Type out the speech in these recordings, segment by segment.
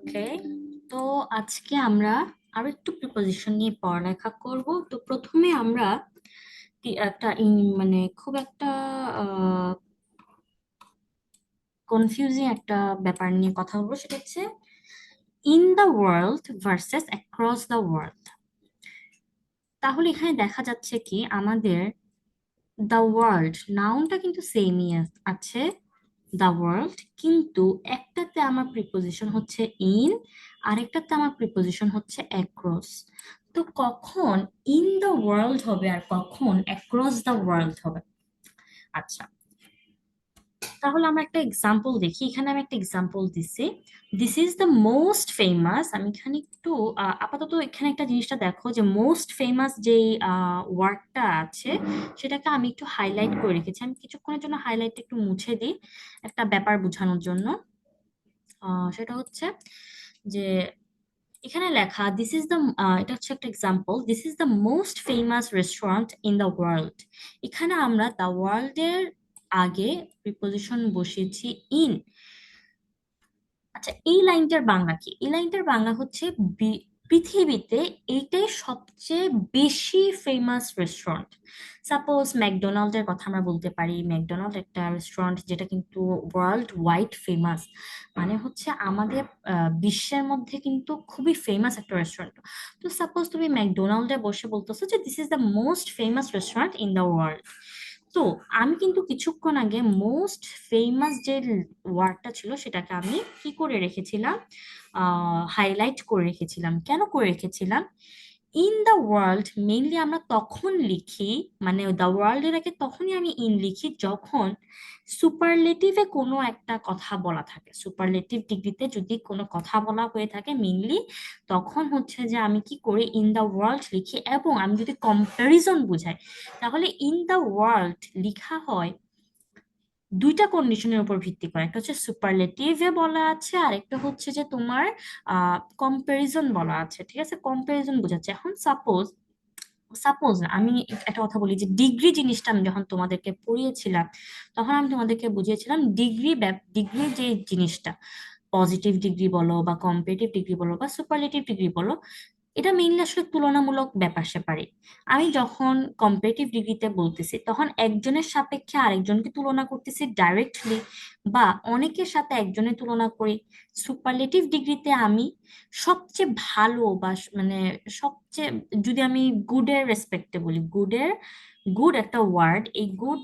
ওকে, তো আজকে আমরা আরো একটু প্রিপোজিশন নিয়ে পড়ালেখা করব। তো প্রথমে আমরা একটা মানে খুব একটা কনফিউজিং একটা ব্যাপার নিয়ে কথা বলবো, সেটা হচ্ছে in the world versus across the world. তাহলে এখানে দেখা যাচ্ছে কি আমাদের দ্য ওয়ার্ল্ড নাউনটা কিন্তু সেমই আছে, দ্য ওয়ার্ল্ড, কিন্তু একটাতে আমার প্রিপোজিশন হচ্ছে ইন, আরেকটাতে আমার প্রিপোজিশন হচ্ছে অ্যাক্রস। তো কখন ইন দ্য ওয়ার্ল্ড হবে আর কখন অ্যাক্রস দ্য ওয়ার্ল্ড হবে? আচ্ছা, তাহলে আমরা একটা এক্সাম্পল দেখি। এখানে আমি একটা এক্সাম্পল দিছি, this is the most famous. আমি এখানে একটু আপাতত এখানে একটা জিনিসটা দেখো, যে মোস্ট ফেমাস যে ওয়ার্ডটা আছে সেটাকে আমি একটু হাইলাইট করে রেখেছি। আমি কিছুক্ষণের জন্য হাইলাইট একটু মুছে দিই একটা ব্যাপার বোঝানোর জন্য। সেটা হচ্ছে যে এখানে লেখা দিস ইজ দ্য, এটা হচ্ছে একটা example, this is the most famous restaurant in the world. এখানে আমরা দ্য ওয়ার্ল্ডের আগে প্রিপোজিশন বসিয়েছি ইন। আচ্ছা, এই লাইনটার বাংলা কি? এই লাইনটার বাংলা হচ্ছে পৃথিবীতে এইটাই সবচেয়ে বেশি ফেমাস রেস্টুরেন্ট। সাপোজ ম্যাকডোনাল্ডের কথা আমরা বলতে পারি। ম্যাকডোনাল্ড একটা রেস্টুরেন্ট যেটা কিন্তু ওয়ার্ল্ড ওয়াইড ফেমাস, মানে হচ্ছে আমাদের বিশ্বের মধ্যে কিন্তু খুবই ফেমাস একটা রেস্টুরেন্ট। তো সাপোজ তুমি ম্যাকডোনাল্ডে বসে বলতেছো যে this is the most famous restaurant in the world. তো আমি কিন্তু কিছুক্ষণ আগে মোস্ট ফেমাস যে ওয়ার্ডটা ছিল সেটাকে আমি কি করে রেখেছিলাম, হাইলাইট করে রেখেছিলাম। কেন করে রেখেছিলাম? ইন দ্য ওয়ার্ল্ড মেইনলি আমরা তখন লিখি, মানে দ্য ওয়ার্ল্ড এর আগে তখনই আমি ইন লিখি যখন সুপারলেটিভে কোনো একটা কথা বলা থাকে। সুপারলেটিভ ডিগ্রিতে যদি কোনো কথা বলা হয়ে থাকে মেইনলি, তখন হচ্ছে যে আমি কি করি, ইন দ্য ওয়ার্ল্ড লিখি। এবং আমি যদি কম্প্যারিজন বুঝাই, তাহলে ইন দ্য ওয়ার্ল্ড লিখা হয় দুইটা কন্ডিশনের উপর ভিত্তি করে। একটা হচ্ছে সুপারলেটিভে বলা আছে, আর একটা হচ্ছে যে তোমার কম্পারিজন বলা আছে। ঠিক আছে, কম্পারিজন বোঝাচ্ছে। এখন সাপোজ, সাপোজ আমি একটা কথা বলি, যে ডিগ্রি জিনিসটা আমি যখন তোমাদেরকে পড়িয়েছিলাম তখন আমি তোমাদেরকে বুঝিয়েছিলাম ডিগ্রি, ডিগ্রি যে জিনিসটা, পজিটিভ ডিগ্রি বলো বা কম্পারেটিভ ডিগ্রি বলো বা সুপারলেটিভ ডিগ্রি বলো, এটা মেইনলি আসলে তুলনামূলক ব্যাপার স্যাপারে। আমি যখন কম্পারেটিভ ডিগ্রিতে বলতেছি তখন একজনের সাপেক্ষে আরেকজনকে তুলনা করতেছি ডাইরেক্টলি, বা অনেকের সাথে একজনের তুলনা করি। সুপারলেটিভ ডিগ্রিতে আমি সবচেয়ে ভালো বা মানে সবচেয়ে, যদি আমি গুডের রেসপেক্টে বলি, গুডের, গুড একটা ওয়ার্ড, এই গুড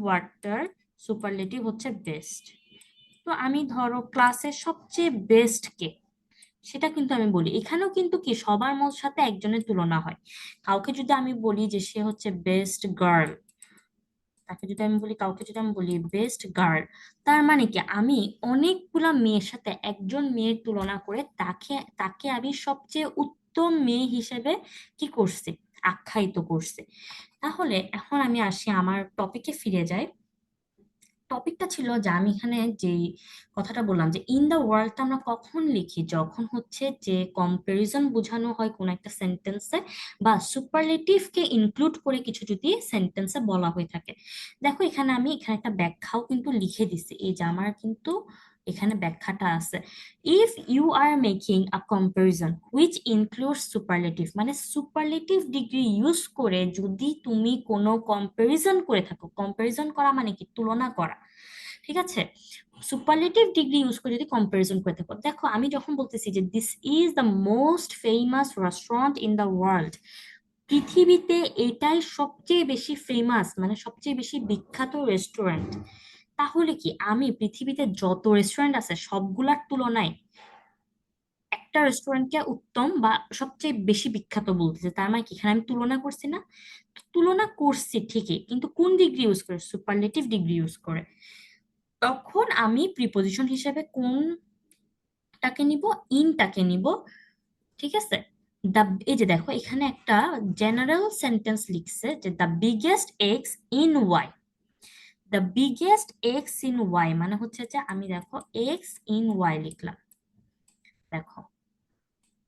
ওয়ার্ডটার সুপারলেটিভ হচ্ছে বেস্ট। তো আমি ধরো ক্লাসের সবচেয়ে বেস্ট কে, সেটা কিন্তু আমি বলি। এখানেও কিন্তু কি সবার সাথে একজনের তুলনা হয়। কাউকে যদি আমি বলি যে সে হচ্ছে বেস্ট গার্ল, তাকে যদি আমি বলি, কাউকে যদি আমি বলি বেস্ট গার্ল, তার মানে কি আমি অনেকগুলা মেয়ের সাথে একজন মেয়ের তুলনা করে তাকে তাকে আমি সবচেয়ে উত্তম মেয়ে হিসেবে কি করছি, আখ্যায়িত করছি। তাহলে এখন আমি আসি আমার টপিকে ফিরে যাই। টপিকটা ছিল যে আমি এখানে যে কথাটা বললাম যে ইন দা ওয়ার্ল্ডটা আমরা কখন লিখি, যখন হচ্ছে যে কম্পারিজন বোঝানো হয় কোন একটা সেন্টেন্সে, বা সুপারলেটিভ কে ইনক্লুড করে কিছু যদি সেন্টেন্সে বলা হয়ে থাকে। দেখো এখানে আমি এখানে একটা ব্যাখ্যাও কিন্তু লিখে দিছি, এই যে আমার কিন্তু এখানে ব্যাখ্যাটা আছে। If you are making a comparison which includes superlative, মানে সুপারলেটিভ ডিগ্রি ইউজ করে যদি তুমি কোনো কম্পারিজন করে থাকো, কম্পারিজন করা মানে কি, তুলনা করা। ঠিক আছে, সুপারলেটিভ ডিগ্রি ইউজ করে যদি কম্পারিজন করে থাকো, দেখো আমি যখন বলতেছি যে this is the most famous restaurant in the world, পৃথিবীতে এটাই সবচেয়ে বেশি ফেমাস, মানে সবচেয়ে বেশি বিখ্যাত রেস্টুরেন্ট। তাহলে কি আমি পৃথিবীতে যত রেস্টুরেন্ট আছে সবগুলার তুলনায় একটা রেস্টুরেন্টকে উত্তম বা সবচেয়ে বেশি বিখ্যাত বলতেছে, তার মানে কি এখানে আমি তুলনা করছি না? তো তুলনা করছি ঠিকই, কিন্তু কোন ডিগ্রি ইউজ করে, সুপারলেটিভ ডিগ্রি ইউজ করে। তখন আমি প্রিপোজিশন হিসেবে কোনটাকে নিব, ইনটাকে নিব। ঠিক আছে, দা, এই যে দেখো এখানে একটা জেনারেল সেন্টেন্স লিখছে যে the biggest X in Y. The biggest X in Y মানে হচ্ছে যে আমি দেখো এক্স ইন ওয়াই লিখলাম, দেখো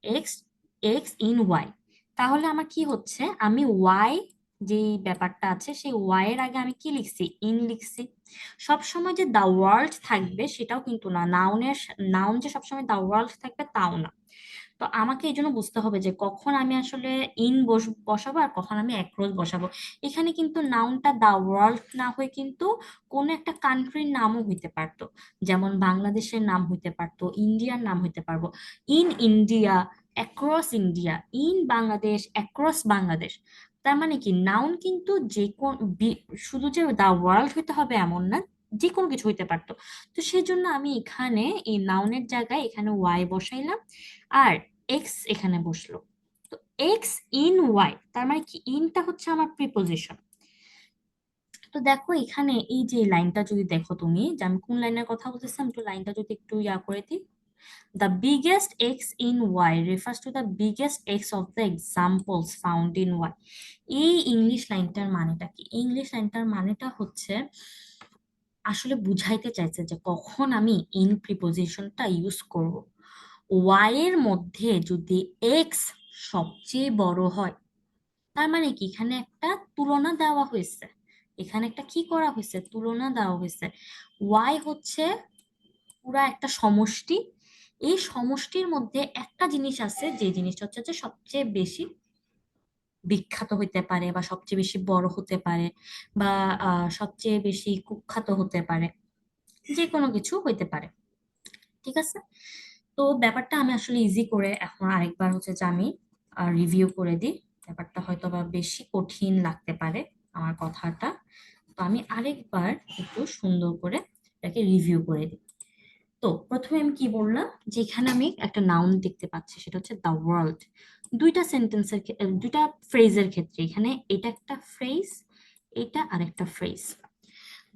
এক্স, এক্স ইন ওয়াই। তাহলে আমার কি হচ্ছে, আমি ওয়াই যেই ব্যাপারটা আছে সেই ওয়াই এর আগে আমি কি লিখছি, ইন লিখছি। সবসময় যে দা ওয়ার্ল্ড থাকবে সেটাও কিন্তু না, নাউন যে সবসময় দা ওয়ার্ল্ড থাকবে তাও না। তো আমাকে এই জন্য বুঝতে হবে যে কখন আমি আসলে বসাবো আর কখন আমি অ্যাক্রস বসাবো। এখানে কিন্তু নাউনটা দা ওয়ার্ল্ড না হয়ে কিন্তু কোন একটা কান্ট্রির নামও হইতে পারতো, যেমন বাংলাদেশের নাম হইতে পারতো, ইন্ডিয়ার নাম হইতে পারবো, in India, across India, in Bangladesh, across Bangladesh. তার মানে কি নাউন কিন্তু যে কোন শুধু যে দা ওয়ার্ল্ড হইতে হবে এমন না, যে কোনো কিছু হইতে পারতো। তো সেজন্য আমি এখানে এই নাউনের জায়গায় এখানে ওয়াই বসাইলাম, আর এক্স এখানে বসলো। তো এক্স ইন ওয়াই, তার মানে কি ইনটা হচ্ছে আমার প্রিপোজিশন। তো দেখো এখানে এই যে লাইনটা যদি দেখো তুমি, যে আমি কোন লাইনের কথা বলতেছিলাম, তো লাইনটা যদি একটু ইয়া করে দিই, the biggest X in Y refers to the biggest X of the examples found in Y. এই ইংলিশ লাইনটার মানেটা কি? ইংলিশ লাইনটার মানেটা হচ্ছে আসলে বুঝাইতে চাইছে যে কখন আমি ইন প্রিপোজিশনটা ইউজ করব। ওয়াই এর মধ্যে যদি এক্স সবচেয়ে বড় হয়, তার মানে কি এখানে একটা তুলনা দেওয়া হয়েছে, এখানে একটা কি করা হয়েছে, তুলনা দেওয়া হয়েছে। ওয়াই হচ্ছে পুরা একটা সমষ্টি, এই সমষ্টির মধ্যে একটা জিনিস আছে যে জিনিসটা হচ্ছে যে সবচেয়ে বেশি বিখ্যাত হইতে পারে, বা সবচেয়ে বেশি বড় হতে পারে, বা সবচেয়ে বেশি কুখ্যাত হতে পারে, যে কোনো কিছু হইতে পারে। ঠিক আছে। তো ব্যাপারটা আমি আসলে ইজি করে এখন আরেকবার হচ্ছে যে আমি রিভিউ করে দিই। ব্যাপারটা হয়তো বা বেশি কঠিন লাগতে পারে আমার কথাটা, তো আমি আরেকবার একটু সুন্দর করে এটাকে রিভিউ করে দিই। তো প্রথমে আমি কি বললাম, যে এখানে আমি একটা নাউন দেখতে পাচ্ছি, সেটা হচ্ছে দ্য ওয়ার্ল্ড। দুইটা ফ্রেজের ক্ষেত্রে এখানে এটা একটা ফ্রেজ, এটা আরেকটা ফ্রেজ,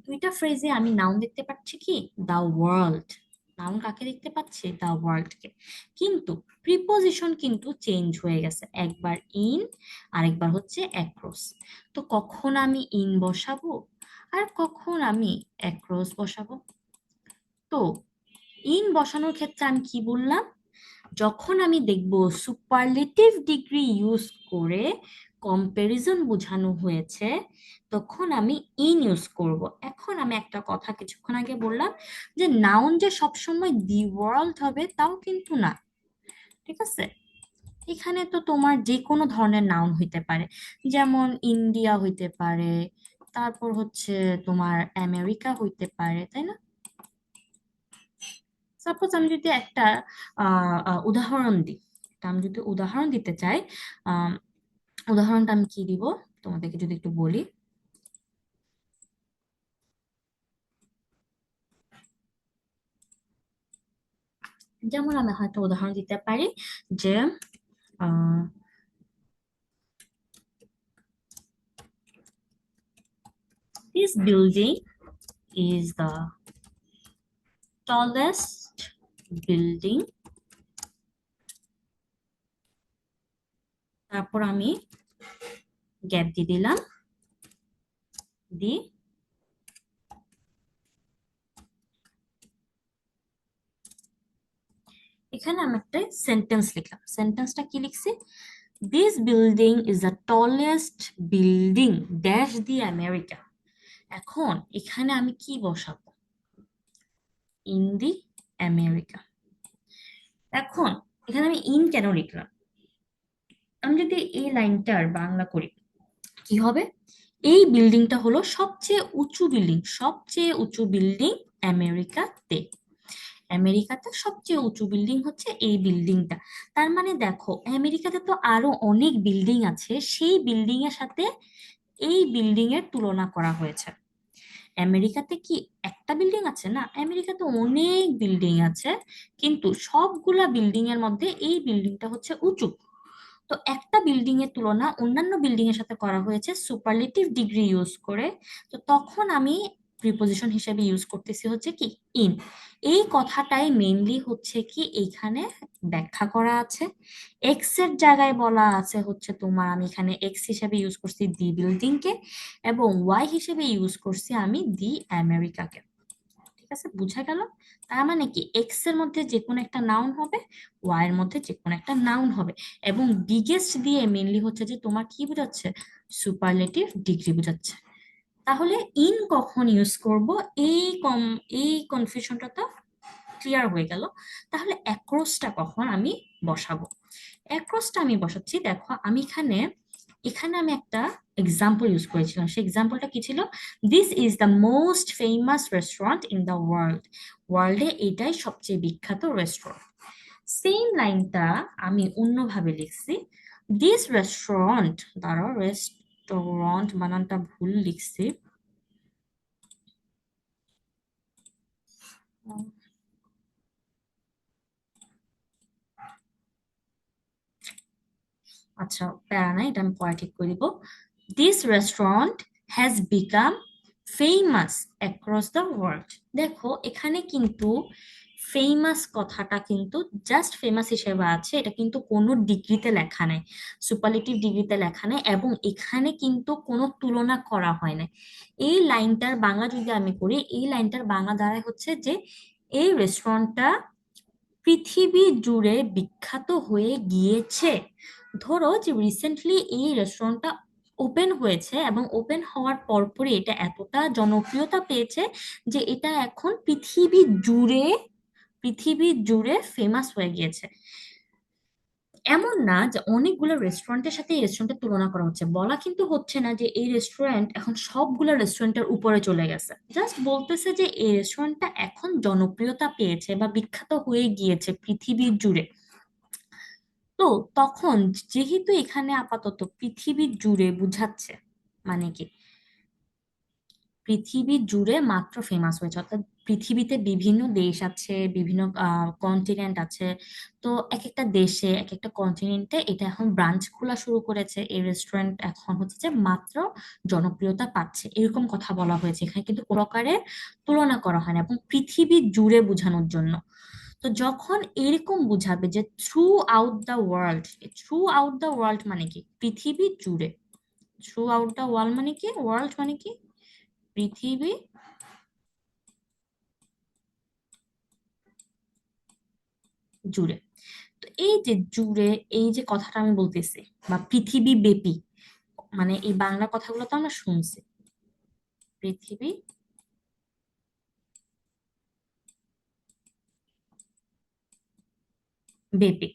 দুইটা ফ্রেজে আমি নাউন দেখতে পাচ্ছি কি, দা ওয়ার্ল্ড। নাউন কাকে দেখতে পাচ্ছি, দা ওয়ার্ল্ডকে। কিন্তু প্রিপোজিশন কিন্তু চেঞ্জ হয়ে গেছে, একবার ইন আরেকবার হচ্ছে অ্যাক্রস। তো কখন আমি ইন বসাবো আর কখন আমি অ্যাক্রস বসাবো? তো ইন বসানোর ক্ষেত্রে আমি কি বললাম, যখন আমি দেখব সুপারলেটিভ ডিগ্রি ইউজ করে কম্পারিজন বোঝানো হয়েছে, তখন আমি ইন ইউজ করব। এখন আমি একটা কথা কিছুক্ষণ আগে বললাম যে নাউন যে সবসময় দি ওয়ার্ল্ড হবে তাও কিন্তু না। ঠিক আছে। এখানে তো তোমার যে কোনো ধরনের নাউন হইতে পারে, যেমন ইন্ডিয়া হইতে পারে, তারপর হচ্ছে তোমার আমেরিকা হইতে পারে, তাই না? সাপোজ আমি যদি একটা উদাহরণ দিই, আমি যদি উদাহরণ দিতে চাই, আহ উদাহরণটা আমি কি দিব তোমাদেরকে যদি একটু বলি। যেমন আমি হয়তো উদাহরণ দিতে পারি যে this building is the tallest building, তারপর আমি গ্যাপ দিয়ে দিলাম, দিয়ে এখানে আমি একটা সেন্টেন্স লিখলাম। সেন্টেন্সটা কি লিখছি, this building is the tallest building dash the America. এখন এখানে আমি কি বসাবো, ইন দি আমেরিকা। এখন এখানে আমি ইন কেন লিখলাম, আমি যদি এই লাইনটার বাংলা করি কি হবে, এই বিল্ডিংটা হলো সবচেয়ে উঁচু বিল্ডিং, সবচেয়ে উঁচু বিল্ডিং আমেরিকাতে। আমেরিকাতে সবচেয়ে উঁচু বিল্ডিং হচ্ছে এই বিল্ডিংটা। তার মানে দেখো আমেরিকাতে তো আরো অনেক বিল্ডিং আছে, সেই বিল্ডিং এর সাথে এই বিল্ডিং এর তুলনা করা হয়েছে। আমেরিকাতে কি একটা বিল্ডিং আছে? না, আমেরিকাতে অনেক বিল্ডিং আছে, কিন্তু সবগুলা বিল্ডিং এর মধ্যে এই বিল্ডিংটা হচ্ছে উঁচু। তো একটা বিল্ডিং এর তুলনা অন্যান্য বিল্ডিং এর সাথে করা হয়েছে সুপারলেটিভ ডিগ্রি ইউজ করে। তো তখন আমি প্রিপোজিশন হিসেবে ইউজ করতেছি হচ্ছে কি, ইন। এই কথাটাই মেইনলি হচ্ছে কি এইখানে ব্যাখ্যা করা আছে। এক্স এর জায়গায় বলা আছে হচ্ছে তোমার, আমি এখানে এক্স হিসেবে ইউজ করছি দি বিল্ডিং কে, এবং ওয়াই হিসেবে ইউজ করছি আমি দি আমেরিকাকে। ঠিক আছে, বুঝা গেল? তার মানে কি, এক্স এর মধ্যে যে কোনো একটা নাউন হবে, ওয়াই এর মধ্যে যে কোনো একটা নাউন হবে। এবং বিগেস্ট দিয়ে মেনলি হচ্ছে যে তোমার কি বোঝাচ্ছে, সুপারলেটিভ ডিগ্রি বোঝাচ্ছে। তাহলে ইন কখন ইউজ করব, এই কম এই কনফিউশনটা তো ক্লিয়ার হয়ে গেল। তাহলে অ্যাক্রসটা কখন আমি বসাবো? অ্যাক্রসটা আমি বসাচ্ছি, দেখো আমি এখানে এখানে আমি একটা এক্সাম্পল ইউজ করেছিলাম। সেই এক্সাম্পলটা কি ছিল? This is the most famous restaurant in the world. ওয়ার্ল্ডে এটাই সবচেয়ে বিখ্যাত রেস্টুরেন্ট। সেম লাইনটা আমি অন্যভাবে লিখছি। দিস রেস্টুরেন্ট, দ্বারা রেস্টুরেন্ট বানানটা ভুল লিখছি। আচ্ছা, প্যারা নাই, এটা আমি পরে ঠিক করে দিব। This restaurant has become famous across the world. দেখো এখানে কিন্তু ফেমাস কথাটা কিন্তু জাস্ট ফেমাস হিসেবে আছে, এটা কিন্তু কোনো ডিগ্রিতে লেখা নেই, সুপারলেটিভ ডিগ্রিতে লেখা নেই, এবং এখানে কিন্তু কোনো তুলনা করা হয় না। এই লাইনটার বাংলা যদি আমি করি, এই লাইনটার বাংলা দাঁড়ায় হচ্ছে যে এই রেস্টুরেন্টটা পৃথিবী জুড়ে বিখ্যাত হয়ে গিয়েছে। ধরো যে রিসেন্টলি এই রেস্টুরেন্টটা ওপেন হয়েছে, এবং ওপেন হওয়ার পরপরই এটা এতটা জনপ্রিয়তা পেয়েছে যে এটা এখন পৃথিবী জুড়ে ফেমাস হয়ে গিয়েছে। এমন না যে অনেকগুলো রেস্টুরেন্টের সাথে এই রেস্টুরেন্টের তুলনা করা হচ্ছে, বলা কিন্তু হচ্ছে না যে এই রেস্টুরেন্ট এখন সবগুলো রেস্টুরেন্টের উপরে চলে গেছে। জাস্ট বলতেছে যে এই রেস্টুরেন্টটা এখন জনপ্রিয়তা পেয়েছে বা বিখ্যাত হয়ে গিয়েছে পৃথিবী জুড়ে। তো তখন যেহেতু এখানে আপাতত পৃথিবী জুড়ে বুঝাচ্ছে, মানে কি, পৃথিবী জুড়ে মাত্র ফেমাস হয়েছে, অর্থাৎ পৃথিবীতে বিভিন্ন দেশ আছে, বিভিন্ন কন্টিনেন্ট আছে। তো এক একটা দেশে, এক একটা কন্টিনেন্টে এটা এখন ব্রাঞ্চ খোলা শুরু করেছে, এই রেস্টুরেন্ট এখন হচ্ছে যে মাত্র জনপ্রিয়তা পাচ্ছে, এরকম কথা বলা হয়েছে। এখানে কিন্তু কোনো প্রকারের তুলনা করা হয় না, এবং পৃথিবী জুড়ে বোঝানোর জন্য। তো যখন এরকম বুঝাবে যে through out the world, through out the world মানে কি, পৃথিবী জুড়ে। থ্রু আউট দ্য ওয়ার্ল্ড মানে কি, ওয়ার্ল্ড মানে কি, পৃথিবী জুড়ে। তো এই যে জুড়ে, এই যে কথাটা আমি বলতেছি, বা পৃথিবী ব্যাপী, মানে এই বাংলা কথাগুলো তো আমরা শুনছি, পৃথিবী ব্যাপী,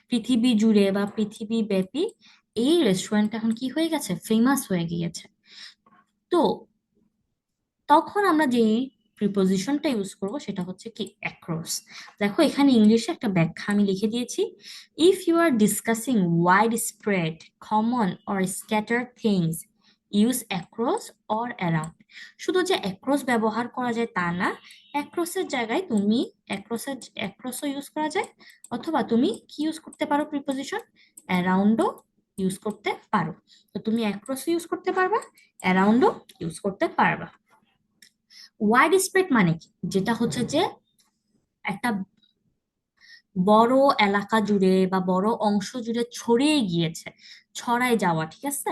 পৃথিবী জুড়ে বা পৃথিবী ব্যাপী এই রেস্টুরেন্ট এখন কি হয়ে গেছে, ফেমাস হয়ে গিয়েছে। তো তখন আমরা যে প্রিপোজিশনটা ইউজ করব সেটা হচ্ছে কি, অ্যাক্রস। দেখো এখানে ইংলিশে একটা ব্যাখ্যা আমি লিখে দিয়েছি। If you are discussing wide spread, common or scattered things, use across or around. শুধু যে অ্যাক্রস ব্যবহার করা যায় তা না, অ্যাক্রসের জায়গায় তুমি অ্যাক্রসও ইউজ করা যায়, অথবা তুমি কি ইউজ করতে পারো, প্রিপোজিশন অ্যারাউন্ডও ইউজ করতে পারো। তো তুমি অ্যাক্রসও ইউজ করতে পারবা, অ্যারাউন্ডও ইউজ করতে পারবা। ওয়াইড স্প্রেড মানে কি, যেটা হচ্ছে যে একটা বড় এলাকা জুড়ে বা বড় অংশ জুড়ে ছড়িয়ে গিয়েছে, ছড়ায় যাওয়া, ঠিক আছে।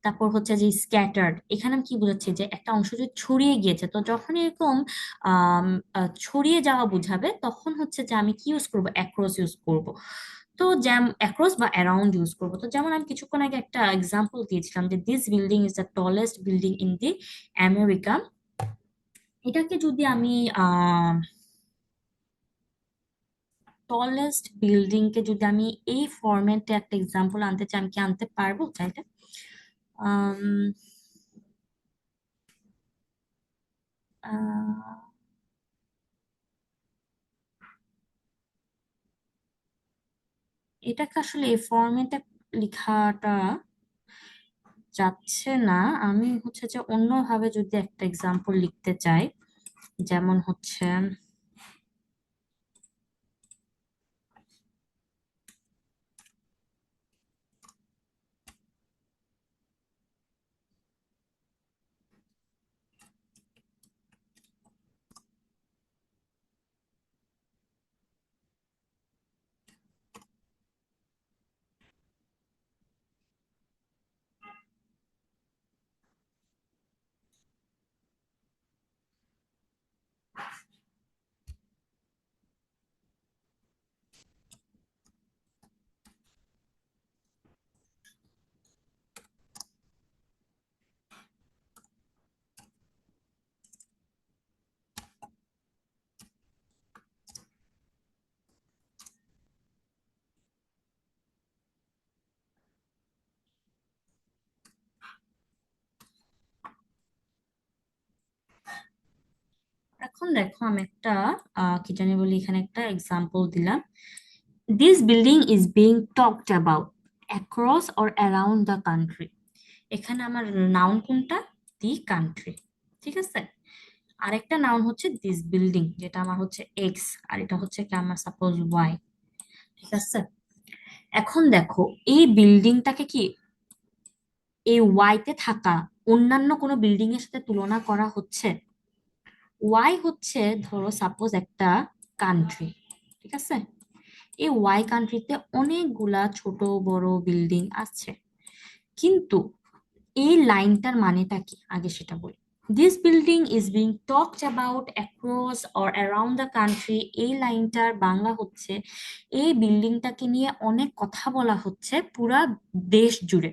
তারপর হচ্ছে যে স্ক্যাটার্ড, এখানে আমি কি বোঝাচ্ছি, যে একটা অংশ জুড়ে ছড়িয়ে গিয়েছে। তো যখন এরকম ছড়িয়ে যাওয়া বোঝাবে, তখন হচ্ছে যে আমি কি ইউজ করব, অ্যাক্রস ইউজ করব। তো যেমন অ্যাক্রস বা অ্যারাউন্ড ইউজ করবো। তো যেমন আমি কিছুক্ষণ আগে একটা এক্সাম্পল দিয়েছিলাম যে this building is the tallest building in the America. এটাকে যদি আমি টলেস্ট বিল্ডিং কে যদি আমি এই ফরম্যাটে একটা এক্সাম্পল আনতে চাই, আমি কি আনতে পারবো চাইলে? আম, আহ, এটাকে আসলে এই ফরম্যাটে লেখাটা যাচ্ছে না। আমি হচ্ছে যে অন্যভাবে যদি একটা এক্সাম্পল লিখতে চাই, যেমন হচ্ছে এখন দেখো আমি একটা কি জানি বলি, এখানে একটা এক্সাম্পল দিলাম। This building is being talked about across or around the country. এখানে আমার নাউন কোনটা? The country. ঠিক আছে, আরেকটা নাউন হচ্ছে দিস বিল্ডিং, যেটা আমার হচ্ছে এক্স, আর এটা হচ্ছে কি আমার সাপোজ ওয়াই। ঠিক আছে, এখন দেখো এই বিল্ডিংটাকে কি এই ওয়াই তে থাকা অন্যান্য কোনো বিল্ডিং এর সাথে তুলনা করা হচ্ছে। ওয়াই হচ্ছে ধরো সাপোজ একটা কান্ট্রি, ঠিক আছে, এই ওয়াই কান্ট্রিতে অনেকগুলা ছোট বড় বিল্ডিং আছে, কিন্তু এই লাইনটার মানেটা কি আগে সেটা বলি। This building is being talked about across or around the country, এই লাইনটার বাংলা হচ্ছে এই বিল্ডিংটাকে নিয়ে অনেক কথা বলা হচ্ছে পুরা দেশ জুড়ে।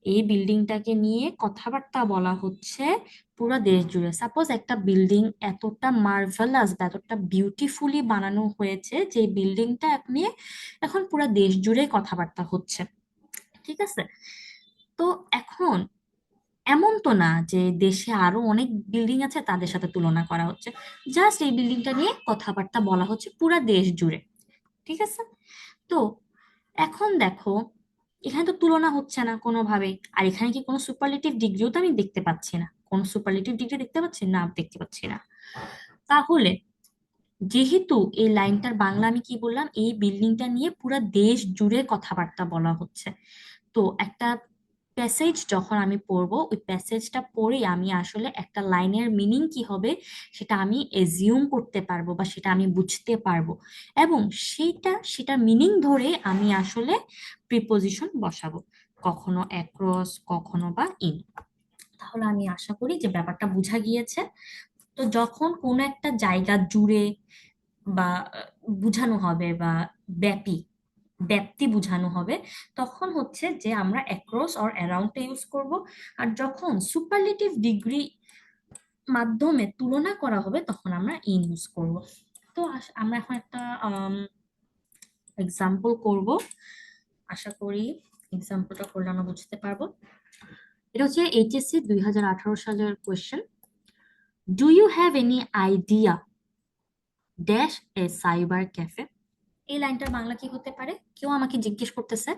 এই বিল্ডিংটাকে নিয়ে কথাবার্তা বলা হচ্ছে পুরো দেশ জুড়ে। সাপোজ একটা বিল্ডিং এতটা মার্ভেলাস বা এতটা বিউটিফুলি বানানো হয়েছে যে বিল্ডিংটা নিয়ে এখন পুরো দেশ জুড়ে কথাবার্তা হচ্ছে। ঠিক আছে, তো এখন এমন তো না যে দেশে আরো অনেক বিল্ডিং আছে তাদের সাথে তুলনা করা হচ্ছে, জাস্ট এই বিল্ডিংটা নিয়ে কথাবার্তা বলা হচ্ছে পুরো দেশ জুড়ে। ঠিক আছে, তো এখন দেখো এখানে তো তুলনা হচ্ছে না কোনোভাবেই, আর এখানে কি কোনো সুপারলেটিভ ডিগ্রিও তো আমি দেখতে পাচ্ছি না, কোনো সুপারলেটিভ ডিগ্রি দেখতে পাচ্ছি না, দেখতে পাচ্ছি না। তাহলে যেহেতু এই লাইনটার বাংলা আমি কি বললাম, এই বিল্ডিংটা নিয়ে পুরো দেশ জুড়ে কথাবার্তা বলা হচ্ছে, তো একটা প্যাসেজ যখন আমি পড়বো ওই প্যাসেজটা পড়েই আমি আসলে একটা লাইনের মিনিং কি হবে সেটা আমি এজিউম করতে পারবো বা সেটা আমি বুঝতে পারবো, এবং সেটার মিনিং ধরে আমি আসলে প্রিপোজিশন বসাবো, কখনো অ্যাক্রস কখনো বা ইন। তাহলে আমি আশা করি যে ব্যাপারটা বোঝা গিয়েছে। তো যখন কোনো একটা জায়গা জুড়ে বা বুঝানো হবে বা ব্যাপী ব্যাপ্তি বোঝানো হবে, তখন হচ্ছে যে আমরা অ্যাক্রস অর অ্যারাউন্ডটা ইউজ করব। আর যখন সুপারলেটিভ ডিগ্রি মাধ্যমে তুলনা করা হবে তখন আমরা ইন ইউজ করব। তো আমরা এখন একটা এক্সাম্পল করব, আশা করি এক্সাম্পলটা করলে আমরা বুঝতে পারবো। এটা হচ্ছে এইচএসসি 2018 সালের question. Do you have any idea dash a cyber cafe? এই লাইনটার বাংলা কি হতে পারে? কেউ আমাকে জিজ্ঞেস করতেছে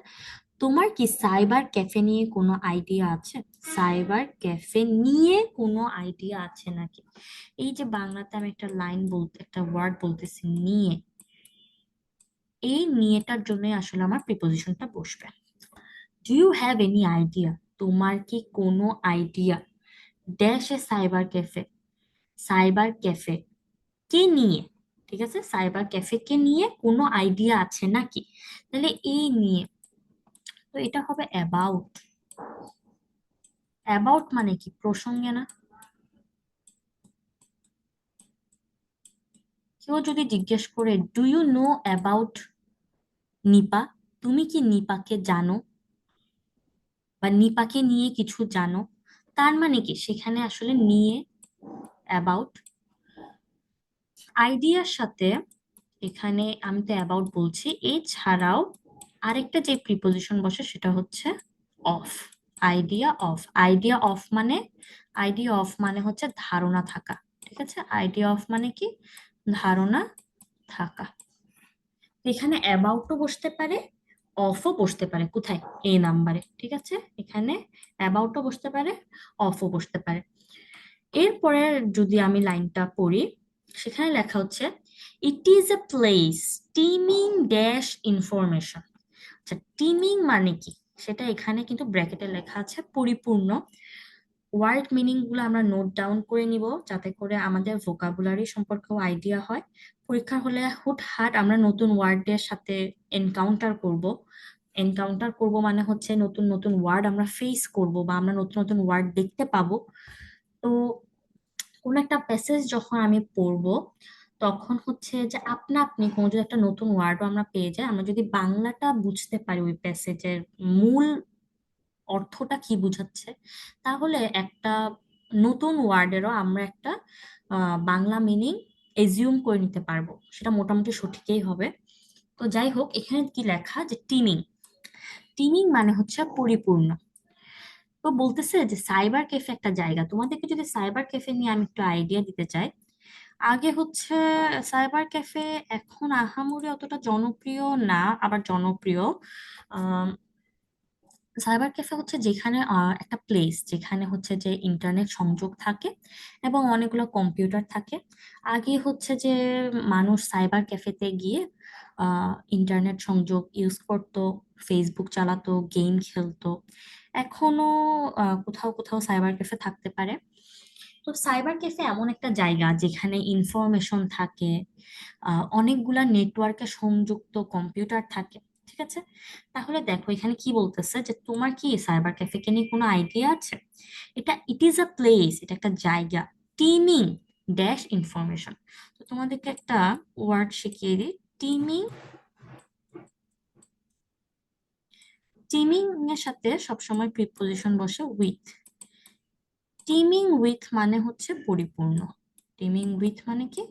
তোমার কি সাইবার ক্যাফে নিয়ে কোনো আইডিয়া আছে? সাইবার ক্যাফে নিয়ে কোনো আইডিয়া আছে নাকি? এই যে বাংলাতে আমি একটা লাইন বলতে একটা ওয়ার্ড বলতেছি নিয়ে, এই নিয়েটার জন্য আসলে আমার প্রিপোজিশনটা বসবে। Do you have any idea, তোমার কি কোনো idea dash a cyber cafe, cyber cafe কে নিয়ে, ঠিক আছে, সাইবার ক্যাফে কে নিয়ে কোনো আইডিয়া আছে নাকি, তাহলে এই নিয়ে, তো এটা হবে অ্যাবাউট। অ্যাবাউট মানে কি প্রসঙ্গে না? কেউ যদি জিজ্ঞেস করে do you know about Nipa, তুমি কি নিপাকে জানো বা নিপাকে নিয়ে কিছু জানো, তার মানে কি সেখানে আসলে নিয়ে অ্যাবাউট। আইডিয়ার সাথে এখানে আমি তো অ্যাবাউট বলছি, এছাড়াও আরেকটা যে প্রিপোজিশন বসে সেটা হচ্ছে of. Idea of, idea of মানে, আইডিয়া অফ মানে হচ্ছে ধারণা থাকা। ঠিক আছে, আইডিয়া অফ মানে কি ধারণা থাকা। এখানে অ্যাবাউটও বসতে পারে অফও বসতে পারে, কোথায়? এই নাম্বারে। ঠিক আছে, এখানে অ্যাবাউটও বসতে পারে অফও বসতে পারে। এরপরে যদি আমি লাইনটা পড়ি, সেখানে লেখা হচ্ছে it is a place timing dash information. আচ্ছা, টিমিং মানে কি সেটা এখানে কিন্তু ব্র্যাকেটে লেখা আছে পরিপূর্ণ। ওয়ার্ড মিনিং গুলো আমরা নোট ডাউন করে নিব যাতে করে আমাদের ভোকাবুলারি সম্পর্কেও আইডিয়া হয়। পরীক্ষা হলে হুটহাট আমরা নতুন ওয়ার্ডের সাথে এনকাউন্টার করব। এনকাউন্টার করব মানে হচ্ছে নতুন নতুন ওয়ার্ড আমরা ফেস করব বা আমরা নতুন নতুন ওয়ার্ড দেখতে পাবো। তো কোন একটা প্যাসেজ যখন আমি পড়বো তখন হচ্ছে যে আপনা আপনি কোনো যদি একটা নতুন ওয়ার্ডও আমরা পেয়ে যাই, আমরা যদি বাংলাটা বুঝতে পারি ওই প্যাসেজের মূল অর্থটা কি বোঝাচ্ছে, তাহলে একটা নতুন ওয়ার্ডেরও আমরা একটা বাংলা মিনিং এজিউম করে নিতে পারবো, সেটা মোটামুটি সঠিকই হবে। তো যাই হোক, এখানে কি লেখা যে টিমিং, টিমিং মানে হচ্ছে পরিপূর্ণ। তো বলতেছে যে সাইবার ক্যাফে একটা জায়গা, তোমাদেরকে যদি সাইবার ক্যাফে নিয়ে আমি একটু আইডিয়া দিতে চাই, আগে হচ্ছে সাইবার ক্যাফে, এখন আহামরি অতটা জনপ্রিয় না, আবার জনপ্রিয়। সাইবার ক্যাফে হচ্ছে যেখানে একটা প্লেস যেখানে হচ্ছে যে ইন্টারনেট সংযোগ থাকে এবং অনেকগুলো কম্পিউটার থাকে। আগে হচ্ছে যে মানুষ সাইবার ক্যাফেতে গিয়ে ইন্টারনেট সংযোগ ইউজ করতো, ফেসবুক চালাতো, গেম খেলতো। এখনো কোথাও কোথাও সাইবার ক্যাফে থাকতে পারে। তো সাইবার ক্যাফে এমন একটা জায়গা যেখানে ইনফরমেশন থাকে, অনেকগুলা নেটওয়ার্কে সংযুক্ত কম্পিউটার থাকে। ঠিক আছে, তাহলে দেখো এখানে কি বলতেছে যে তোমার কি সাইবার ক্যাফে নিয়ে কোনো আইডিয়া আছে? ইট ইজ আ প্লেস, এটা একটা জায়গা, টিমিং ড্যাশ ইনফরমেশন। তো তোমাদেরকে একটা ওয়ার্ড শিখিয়ে দিই, টিমিং। টিমিং এর সাথে সবসময় প্রিপোজিশন বসে উইথ। টিমিং উইথ মানে হচ্ছে পরিপূর্ণ। টিমিং উইথ মানে কি?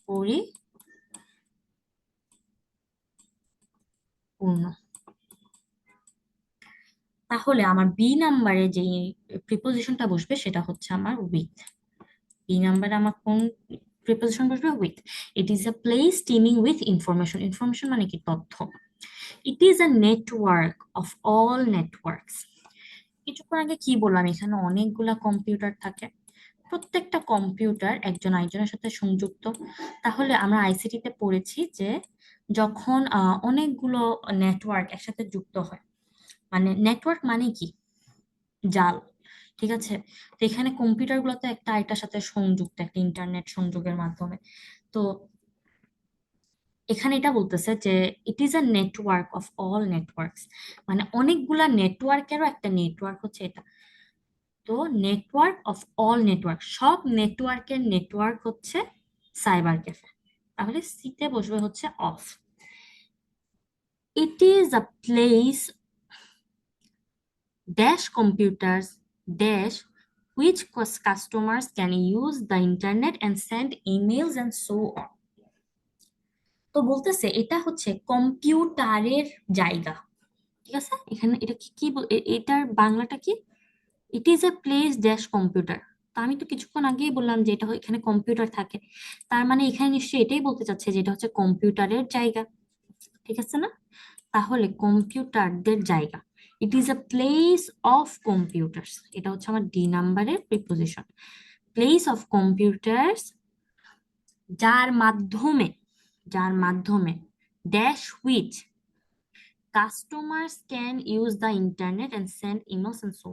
পরিপূর্ণ। তাহলে আমার বি নাম্বারে যে প্রিপোজিশনটা বসবে সেটা হচ্ছে আমার উইথ। বি নাম্বারে আমার কোন প্রিপোজিশন বসবে? With. It is a place টিমিং with information. Information মানে কি? তথ্য। It is a network of all networks. কিছুক্ষণ আগে কি বললাম, এখানে অনেকগুলা কম্পিউটার থাকে, প্রত্যেকটা কম্পিউটার একজন আরেকজনের সাথে সংযুক্ত। তাহলে আমরা আইসিটি তে পড়েছি যে যখন অনেকগুলো নেটওয়ার্ক একসাথে যুক্ত হয়, মানে নেটওয়ার্ক মানে কি? জাল। ঠিক আছে, তো এখানে কম্পিউটার গুলো তো একটা আরেকটার সাথে সংযুক্ত একটা ইন্টারনেট সংযোগের মাধ্যমে। তো এখানে এটা বলতেছে যে it is a network of all networks, মানে অনেকগুলা নেটওয়ার্কেরও একটা নেটওয়ার্ক হচ্ছে এটা। তো নেটওয়ার্ক অফ অল নেটওয়ার্ক, সব নেটওয়ার্কের নেটওয়ার্ক হচ্ছে সাইবার ক্যাফে। তাহলে সিতে বসবে হচ্ছে of. It is a place dash computers dash which customers can use the internet and send emails and so on। তো বলতেছে এটা হচ্ছে কম্পিউটারের জায়গা। ঠিক আছে, এখানে এটা কি কি এটার বাংলাটা কি? It is a place dash computer. তো আমি তো কিছুক্ষণ আগেই বললাম যে এটা এখানে কম্পিউটার থাকে, তার মানে এখানে নিশ্চয়ই এটাই বলতে চাচ্ছে যে এটা হচ্ছে কম্পিউটারের জায়গা। ঠিক আছে না? তাহলে কম্পিউটারদের জায়গা, it is a place of computers, এটা হচ্ছে আমার ডি নাম্বারের প্রিপোজিশন। প্লেস অফ কম্পিউটার্স, যার মাধ্যমে, যার মাধ্যমে dash which customers can use the internet and send emails and so.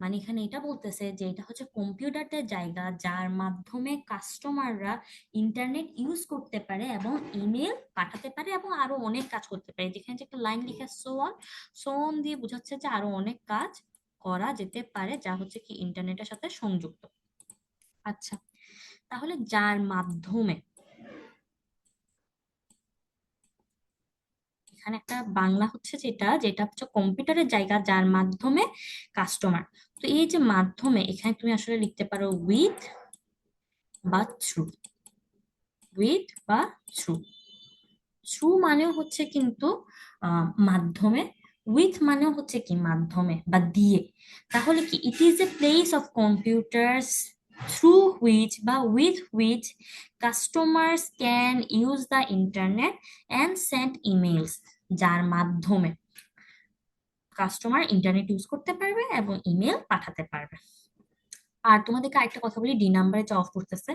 মানে এখানে এটা বলতেছে যে এটা হচ্ছে কম্পিউটারদের জায়গা যার মাধ্যমে কাস্টমাররা ইন্টারনেট ইউজ করতে পারে এবং ইমেল পাঠাতে পারে এবং আরো অনেক কাজ করতে পারে। যেখানে যে একটা লাইন লিখে সো অন, সো অন দিয়ে বোঝাচ্ছে যে আরো অনেক কাজ করা যেতে পারে যা হচ্ছে কি ইন্টারনেটের সাথে সংযুক্ত। আচ্ছা, তাহলে যার মাধ্যমে, এখানে একটা বাংলা হচ্ছে যেটা যেটা হচ্ছে কম্পিউটারের জায়গা যার মাধ্যমে কাস্টমার। তো এই যে মাধ্যমে, এখানে তুমি আসলে লিখতে পারো উইথ বা থ্রু। উইথ বা থ্রু। থ্রু মানেও হচ্ছে কিন্তু মাধ্যমে, উইথ মানেও হচ্ছে কি মাধ্যমে বা দিয়ে। তাহলে কি it is a place of computers through which বা with which customers can use the internet and send emails, যার মাধ্যমে কাস্টমার ইন্টারনেট ইউজ করতে পারবে এবং ইমেল পাঠাতে পারবে। আর তোমাদেরকে আরেকটা কথা বলি, ডি নাম্বারে যে অফ করতেছে,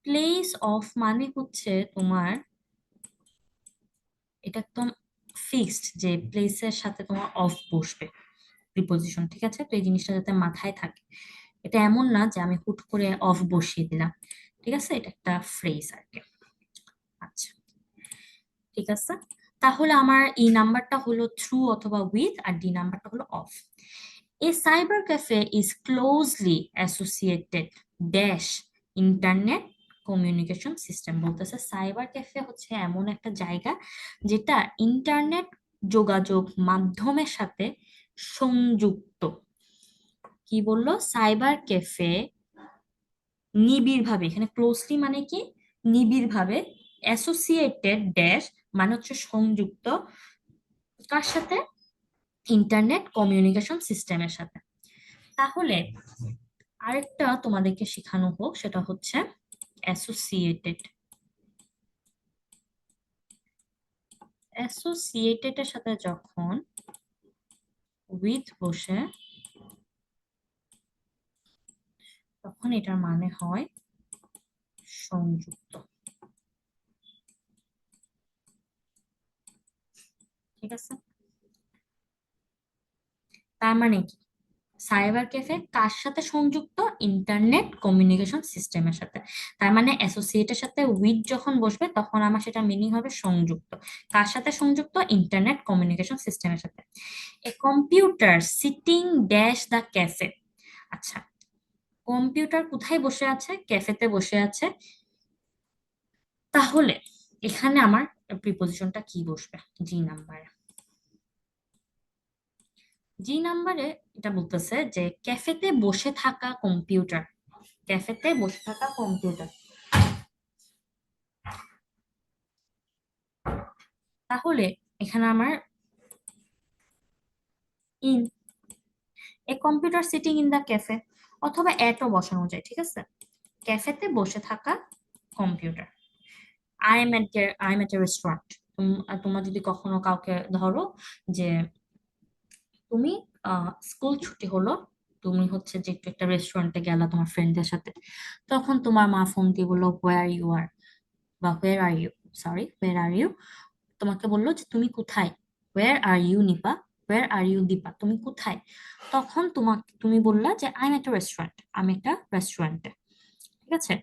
প্লেস অফ মানে হচ্ছে তোমার এটা একদম ফিক্সড যে প্লেসের সাথে তোমার অফ বসবে প্রিপোজিশন। ঠিক আছে, তো এই জিনিসটা যাতে মাথায় থাকে। এটা এমন না যে আমি হুট করে অফ বসিয়ে দিলাম। ঠিক আছে, এটা একটা ফ্রেজ আর কি। আচ্ছা, ঠিক আছে, তাহলে আমার এই নাম্বারটা হলো থ্রু অথবা উইথ, আর ডি নাম্বারটা হলো of. A cyber cafe is closely associated dash internet communication system. বলতেছে সাইবার ক্যাফে হচ্ছে এমন একটা জায়গা যেটা ইন্টারনেট যোগাযোগ মাধ্যমের সাথে সংযুক্ত। কি বললো? সাইবার ক্যাফে নিবিড় ভাবে, এখানে ক্লোজলি মানে কি? নিবিড় ভাবে। অ্যাসোসিয়েটেড ড্যাশ মানে হচ্ছে সংযুক্ত, কার সাথে? ইন্টারনেট কমিউনিকেশন সিস্টেমের সাথে। তাহলে আরেকটা তোমাদেরকে শেখানো হোক, সেটা হচ্ছে অ্যাসোসিয়েটেড। অ্যাসোসিয়েটেড এর সাথে যখন উইথ বসে, তখন এটার মানে হয় সংযুক্ত। ঠিক আছে, তার মানে কি, সাইবার ক্যাফে কার সাথে সংযুক্ত? ইন্টারনেট কমিউনিকেশন সিস্টেমের সাথে। তার মানে অ্যাসোসিয়েটের সাথে উইথ যখন বসবে তখন আমার সেটা মিনিং হবে সংযুক্ত। কার সাথে সংযুক্ত? ইন্টারনেট কমিউনিকেশন সিস্টেমের সাথে। A computer sitting dash the cafe. আচ্ছা, কম্পিউটার কোথায় বসে আছে? ক্যাফেতে বসে আছে। তাহলে এখানে আমার প্রিপোজিশনটা কি বসবে? জি নাম্বারে। জি নাম্বারে এটা বলতেছে যে ক্যাফেতে বসে থাকা কম্পিউটার। ক্যাফেতে বসে থাকা কম্পিউটার। তাহলে এখানে আমার in, a computer sitting in the cafe, অথবা এটও বসানো যায়। ঠিক আছে, ক্যাফেতে বসে থাকা computer. I am at a restaurant. তোমার যদি কখনো কাউকে ধরো যে তুমি স্কুল ছুটি হলো, তুমি হচ্ছে যে একটু একটা রেস্টুরেন্টে গেলা তোমার ফ্রেন্ডদের সাথে, তখন তোমার মা ফোন দিয়ে বললো হোয়ার ইউ আর, বা where are you, sorry where are you, তোমাকে বললো যে তুমি কোথায়, where are you Nipa, where are you Dipa, তুমি কোথায়? তখন তুমি বললা যে আই এম একটা রেস্টুরেন্ট, আমি একটা রেস্টুরেন্টে। ঠিক আছে,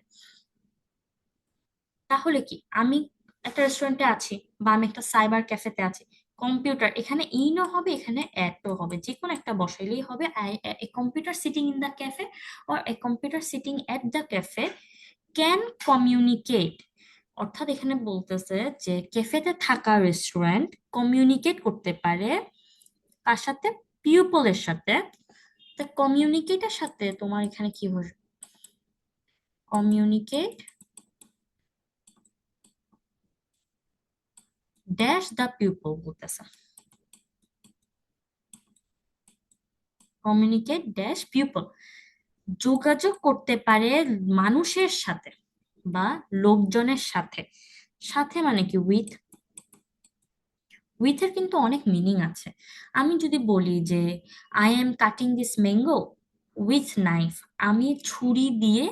তাহলে কি আমি একটা রেস্টুরেন্টে আছি, বা আমি একটা সাইবার ক্যাফেতে আছি। কম্পিউটার এখানে ইনও হবে, এখানে অ্যাটও হবে, যে কোনো একটা বসাইলেই হবে। A computer sitting in the cafe or a computer sitting at the cafe can communicate. অর্থাৎ এখানে বলতেছে যে ক্যাফেতে থাকা রেস্টুরেন্ট কমিউনিকেট করতে পারে কার সাথে? পিউপলের সাথে। তা কমিউনিকেটের সাথে তোমার এখানে কি বসবে? কমিউনিকেট ড্যাশ দ্য পিউপল বলতেছে। কমিউনিকেট ড্যাশ পিউপল, যোগাযোগ করতে পারে মানুষের সাথে বা লোকজনের সাথে। সাথে মানে কি? উইথ। উইথ এর কিন্তু অনেক মিনিং আছে। আমি যদি বলি যে I am cutting this mango with knife, আমি ছুরি দিয়ে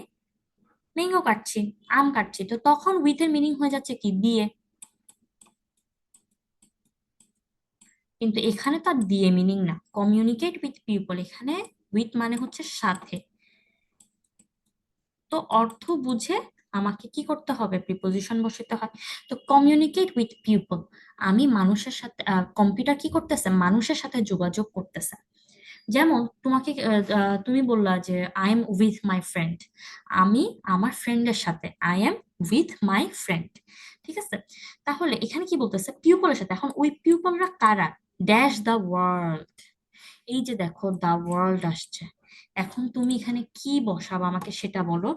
ম্যাঙ্গো কাটছি, আম কাটছি, তো তখন উইথ এর মিনিং হয়ে যাচ্ছে কি? দিয়ে। কিন্তু এখানে তো আর দিয়ে মিনিং না, কমিউনিকেট উইথ পিপল, এখানে উইথ মানে হচ্ছে সাথে। তো অর্থ বুঝে আমাকে কি করতে হবে? প্রিপোজিশন বসাতে হয়। তো কমিউনিকেট উইথ পিপল, আমি মানুষের সাথে, কম্পিউটার কি করতেছে? মানুষের সাথে যোগাযোগ করতেছে। যেমন তোমাকে তুমি বললা যে I am with my friend, আমি আমার ফ্রেন্ডের সাথে, I am with my friend. ঠিক আছে, তাহলে এখানে কি বলতেছে? পিউপলের সাথে। এখন ওই পিউপলরা কারা? Dash the world. এই যে দেখো দা ওয়ার্ল্ড আসছে, এখন তুমি এখানে কি বসাবা আমাকে সেটা বলো।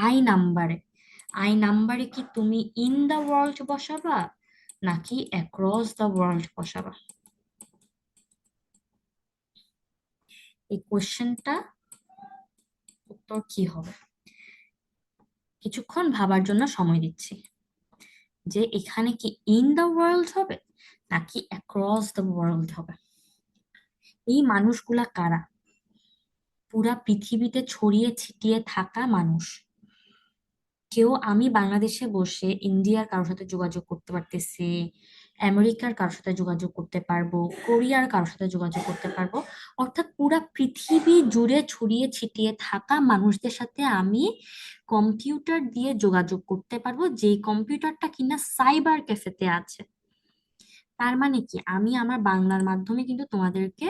আই নাম্বারে, আই নাম্বারে কি তুমি ইন দা ওয়ার্ল্ড বসাবা নাকি অ্যাক্রস দা ওয়ার্ল্ড বসাবা? এই কোশ্চেনটা উত্তর কি হবে? কিছুক্ষণ ভাবার জন্য সময় দিচ্ছি, যে এখানে কি ইন দা ওয়ার্ল্ড হবে নাকি অ্যাক্রস দা ওয়ার্ল্ড হবে। এই মানুষগুলা কারা? পুরা পৃথিবীতে ছড়িয়ে ছিটিয়ে থাকা মানুষ। কেউ, আমি বাংলাদেশে বসে ইন্ডিয়ার কারোর সাথে যোগাযোগ করতে পারতেছি, আমেরিকার কারোর সাথে যোগাযোগ করতে পারবো, কোরিয়ার কারোর সাথে যোগাযোগ করতে পারবো। অর্থাৎ পুরা পৃথিবী জুড়ে ছড়িয়ে ছিটিয়ে থাকা মানুষদের সাথে আমি কম্পিউটার দিয়ে যোগাযোগ করতে পারবো, যেই কম্পিউটারটা কিনা সাইবার ক্যাফেতে আছে। তার মানে কি, আমি আমার বাংলার মাধ্যমে কিন্তু তোমাদেরকে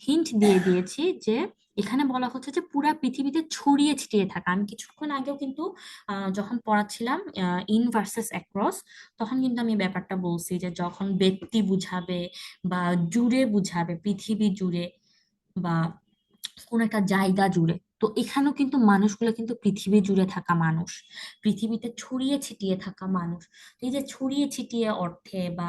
হিন্ট দিয়ে দিয়েছি যে এখানে বলা হচ্ছে যে পুরা পৃথিবীতে ছড়িয়ে ছিটিয়ে থাকা। আমি কিছুক্ষণ আগেও কিন্তু যখন পড়াচ্ছিলাম ইন ভার্সেস অ্যাক্রস, তখন কিন্তু আমি ব্যাপারটা বলছি যে যখন ব্যক্তি বুঝাবে বা জুড়ে বুঝাবে, পৃথিবী জুড়ে বা কোন একটা জায়গা জুড়ে, তো এখানেও কিন্তু মানুষগুলো কিন্তু পৃথিবী জুড়ে থাকা মানুষ, পৃথিবীতে ছড়িয়ে ছিটিয়ে থাকা মানুষ। তো এই যে ছড়িয়ে ছিটিয়ে অর্থে বা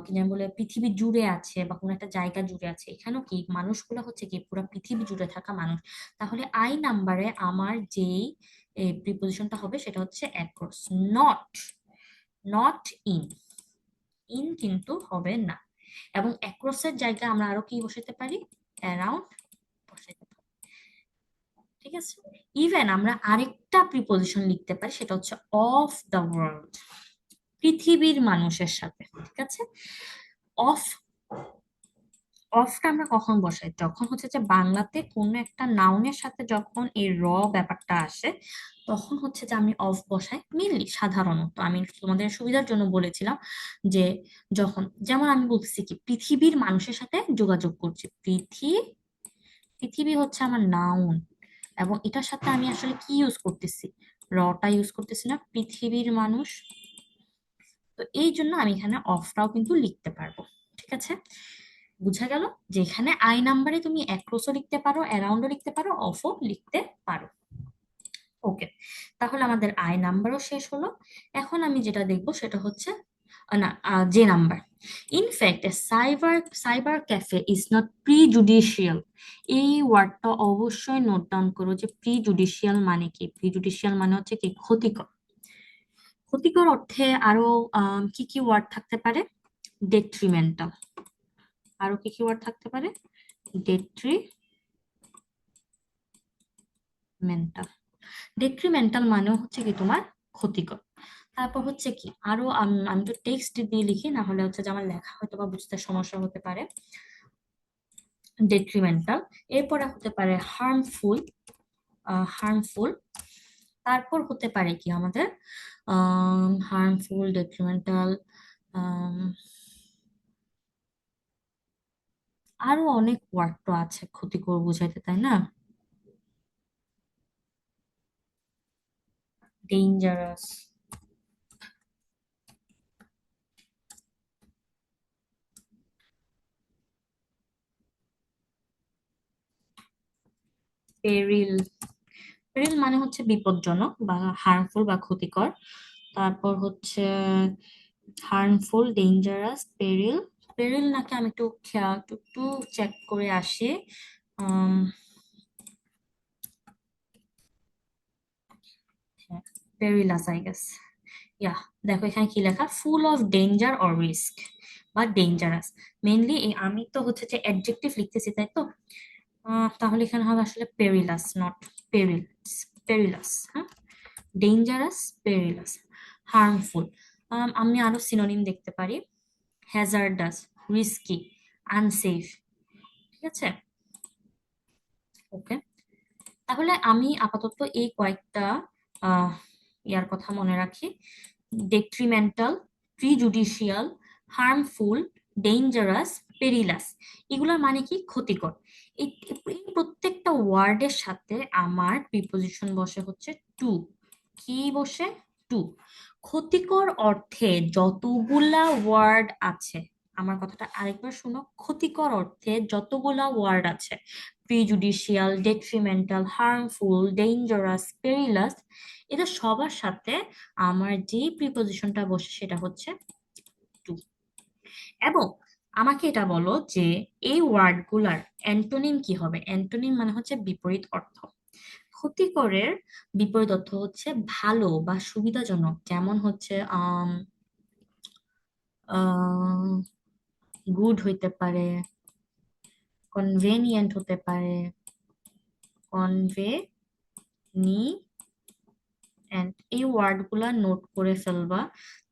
কি যেন বলে পৃথিবী জুড়ে আছে বা কোনো একটা জায়গা জুড়ে আছে, এখানেও কি মানুষগুলো হচ্ছে কি পুরো পৃথিবী জুড়ে থাকা মানুষ। তাহলে আই নাম্বারে আমার যেই এই প্রিপোজিশনটা হবে সেটা হচ্ছে across, not not in, in কিন্তু হবে না। এবং অ্যাক্রসের জায়গায় আমরা আরো কি বসাতে পারি, অ্যারাউন্ড বসাতে পারি। ঠিক আছে, ইভেন আমরা আরেকটা প্রিপোজিশন লিখতে পারি, সেটা হচ্ছে অফ দ্য ওয়ার্ল্ড, পৃথিবীর মানুষের সাথে। ঠিক আছে, অফ, অফটা আমরা কখন বসাই, যখন হচ্ছে যে বাংলাতে কোনো একটা নাউনের সাথে যখন এই ব্যাপারটা আসে, তখন হচ্ছে যে আমি অফ বসাই মেনলি। সাধারণত আমি তোমাদের সুবিধার জন্য বলেছিলাম যে যখন, যেমন আমি বলতেছি কি পৃথিবীর মানুষের সাথে যোগাযোগ করছি, পৃথিবী হচ্ছে আমার নাউন, এবং এটার সাথে আমি আসলে কি ইউজ করতেছি, টা ইউজ করতেছি না, পৃথিবীর মানুষ। তো এই জন্য আমি এখানে অফটাও কিন্তু লিখতে পারবো। ঠিক আছে, বুঝা গেল যে এখানে আই নাম্বারে তুমি অ্যাক্রসও লিখতে পারো, অ্যারাউন্ডও লিখতে পারো, অফও লিখতে পারো। ওকে, তাহলে আমাদের আই নাম্বারও শেষ হলো। এখন আমি যেটা দেখবো সেটা হচ্ছে না, যে number, in fact cyber cyber cafe is not প্রিজুডিশিয়াল। এই ওয়ার্ডটা অবশ্যই নোট ডাউন করো যে প্রিজুডিশিয়াল মানে কি। প্রিজুডিশিয়াল মানে হচ্ছে কি ক্ষতিকর। ক্ষতিকর অর্থে আরো কি কি ওয়ার্ড থাকতে পারে, ডেট্রিমেন্টাল, আরো কি কি ওয়ার্ড থাকতে পারে, ডেট্রিমেন্টাল। ডেট্রিমেন্টাল মানে হচ্ছে কি তোমার ক্ষতিকর। তারপর হচ্ছে কি আরো আমি তো টেক্সট দিয়ে লিখি, না হলে হচ্ছে যে আমার লেখা হয়তো বা বুঝতে সমস্যা হতে পারে। ডেট্রিমেন্টাল, এরপরে হতে পারে হার্মফুল, হার্মফুল। তারপর হতে পারে কি আমাদের হার্মফুল, ডেট্রিমেন্টাল, আরো অনেক ওয়ার্ড তো আছে ক্ষতিকর বুঝাইতে, তাই না? ডেঞ্জারাস, পেরিল, পেরিল মানে হচ্ছে বিপজ্জনক বা হার্মফুল বা ক্ষতিকর। তারপর হচ্ছে হার্মফুল, ডেঞ্জারাস, পেরিল। পেরিল নাকি আমি একটু একটু একটু চেক করে আসি। পেরিলাস আই গেস, ইয়া। দেখো এখানে কি লেখা, full of danger or risk বা ডেঞ্জারাস। মেইনলি এই আমি তো হচ্ছে যে অ্যাডজেক্টিভ লিখতেছি, তাই তো? তাহলে এখানে হবে আসলে পেরিলাস, নট পেরিলস, পেরিলাস। হ্যাঁ, ডেঞ্জারাস, পেরিলাস, হার্মফুল। আমি আরো সিনোনিম দেখতে পারি, হ্যাজার্ডাস, রিস্কি, আনসেফ। ঠিক আছে, ওকে। তাহলে আমি আপাতত এই কয়েকটা আহ ইয়ার কথা মনে রাখি, ডেট্রিমেন্টাল, প্রিজুডিশিয়াল, হার্মফুল, ডেঞ্জারাস, পেরিলাস। এগুলোর মানে কি ক্ষতিকর। এই এই প্রত্যেকটা ওয়ার্ডের সাথে আমার প্রিপোজিশন বসে হচ্ছে টু। কি বসে, টু। ক্ষতিকর অর্থে যতগুলা ওয়ার্ড আছে, আমার কথাটা আরেকবার শোনো, ক্ষতিকর অর্থে যতগুলা ওয়ার্ড আছে, প্রিজুডিশিয়াল, ডেট্রিমেন্টাল, হার্মফুল, ডেঞ্জারাস, পেরিলাস, এদের সবার সাথে আমার যে প্রিপোজিশনটা বসে সেটা হচ্ছে টু। এবং আমাকে এটা বলো যে এই ওয়ার্ডগুলার অ্যান্টোনিম কি হবে। অ্যান্টোনিম মানে হচ্ছে বিপরীত অর্থ। ক্ষতিকরের বিপরীত অর্থ হচ্ছে ভালো বা সুবিধাজনক, যেমন হচ্ছে গুড হইতে পারে, কনভেনিয়েন্ট হতে পারে, কনভেনি, এই ওয়ার্ড গুলা নোট করে ফেলবা।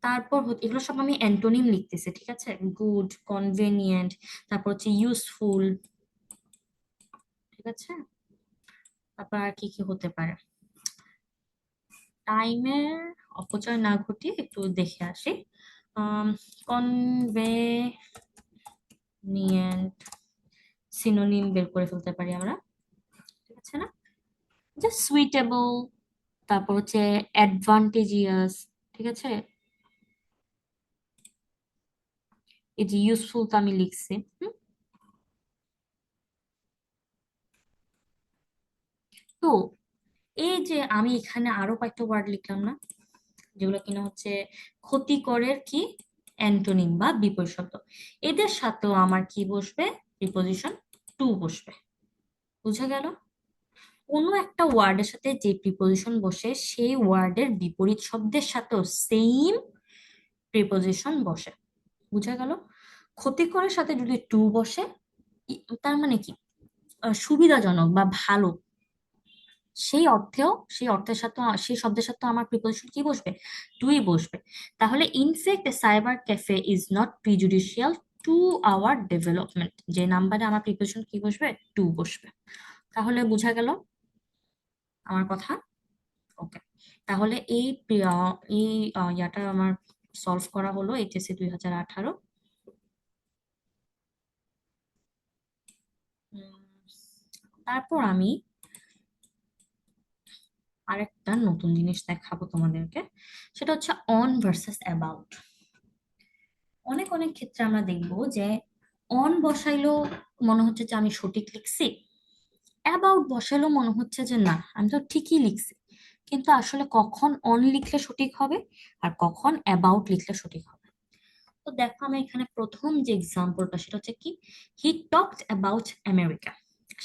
তারপর এগুলো সব আমি অ্যান্টোনিম লিখতেছি, ঠিক আছে? গুড, কনভেনিয়েন্ট, তারপর হচ্ছে ইউজফুল। ঠিক আছে, তারপর আর কি কি হতে পারে, টাইমের অপচয় না ঘটিয়ে একটু দেখে আসি। কনভেনিয়েন্ট সিনোনিম বের করে ফেলতে পারি আমরা, ঠিক আছে না? জাস্ট সুইটেবল, তারপর হচ্ছে অ্যাডভান্টেজিয়াস। ঠিক আছে, এই যে ইউজফুল তো আমি লিখছি। তো এই যে আমি এখানে আরো কয়েকটা ওয়ার্ড লিখলাম না, যেগুলো কিনা হচ্ছে ক্ষতিকরের কি অ্যান্টোনিম বা বিপরীত শব্দ, এদের সাথেও আমার কি বসবে, প্রিপোজিশন টু বসবে। বুঝা গেল? কোনো একটা ওয়ার্ডের সাথে যে প্রিপোজিশন বসে সেই ওয়ার্ডের বিপরীত শব্দের সাথেও সেম প্রিপোজিশন বসে। বুঝা গেল? ক্ষতিকরের সাথে যদি টু বসে, তার মানে কি সুবিধাজনক বা ভালো, সেই অর্থের সাথে সেই শব্দের সাথে আমার প্রিপোজিশন কি বসবে? টুই বসবে। তাহলে in fact cyber cafe is not প্রিজুডিশিয়াল to our development, যে নাম্বারে আমার প্রিপোজিশন কি বসবে? টু বসবে। তাহলে বোঝা গেল আমার কথা? ওকে। তাহলে এই ইয়াটা আমার সলভ করা হলো এইচএসসি 2018। তারপর আমি আরেকটা নতুন জিনিস দেখাবো তোমাদেরকে, সেটা হচ্ছে অন ভার্সেস অ্যাবাউট। অনেক অনেক ক্ষেত্রে আমরা দেখবো যে অন বসাইলো মনে হচ্ছে যে আমি সঠিক লিখছি, অ্যাবাউট বসাইলো মনে হচ্ছে যে না আমি তো ঠিকই লিখছি। কিন্তু আসলে কখন অন লিখলে সঠিক হবে আর কখন অ্যাবাউট লিখলে সঠিক হবে? তো দেখো আমি এখানে প্রথম যে এক্সাম্পলটা সেটা হচ্ছে কি, হি talked about America.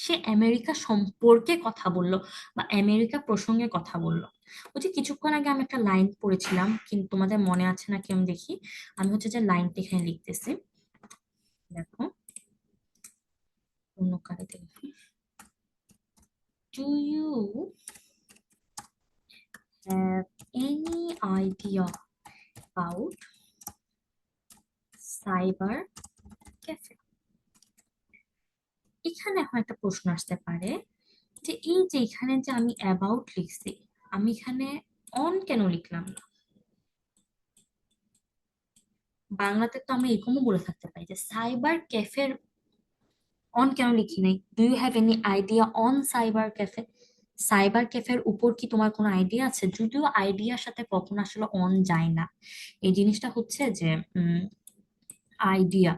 Say America সম্পর্কে কথা বললো বা আমেরিকা প্রসঙ্গে কথা বললো। ওই যে কিছুক্ষণ আগে আমি একটা লাইন পড়েছিলাম, কিন্তু তোমাদের মনে আছে নাকি আমি দেখি। আমি হচ্ছে যে লাইনটা এখানে লিখতেছি, দেখো অন্য কারিতে লিখি। Do you have any idea about cyber cafe? এখানে এখন একটা প্রশ্ন আসতে পারে যে এই যে এখানে যে আমি অ্যাবাউট লিখছি, আমি এখানে অন কেন লিখলাম না? বাংলাতে তো আমি এরকমও বলে থাকতে পারি যে সাইবার ক্যাফের অন কেন লিখি নাই। Do you have any idea on cyber cafe? Cyber ক্যাফের উপর কি তোমার কোনো আইডিয়া আছে? যদিও আইডিয়ার সাথে কখনো আসলে অন যায় না। এই জিনিসটা হচ্ছে যে আইডিয়া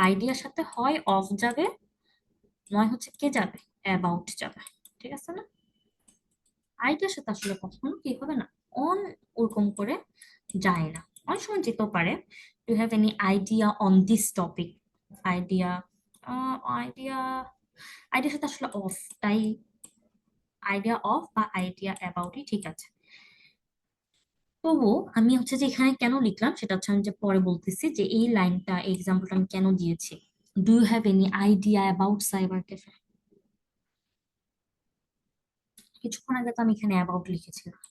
আইডিয়ার সাথে হয় অফ যাবে, নয় হচ্ছে কে যাবে, অ্যাবাউট যাবে। ঠিক আছে না? আইডিয়ার সাথে আসলে কখনো কি হবে না, অন ওরকম করে যায় না। অনেক সময় যেতেও পারে, do have any idea on this topic. Idea idea আইডিয়ার সাথে আসলে অফ, তাই আইডিয়া অফ বা আইডিয়া অ্যাবাউটই ঠিক আছে। তবুও আমি হচ্ছে যে এখানে কেন লিখলাম সেটা হচ্ছে আমি যে পরে বলতেছি যে এই লাইনটা এক্সাম্পলটা আমি কেন দিয়েছি। Do you have any idea about cyber cafe? কিছুক্ষণ আগে তো আমি এখানে অ্যাবাউট লিখেছিলাম।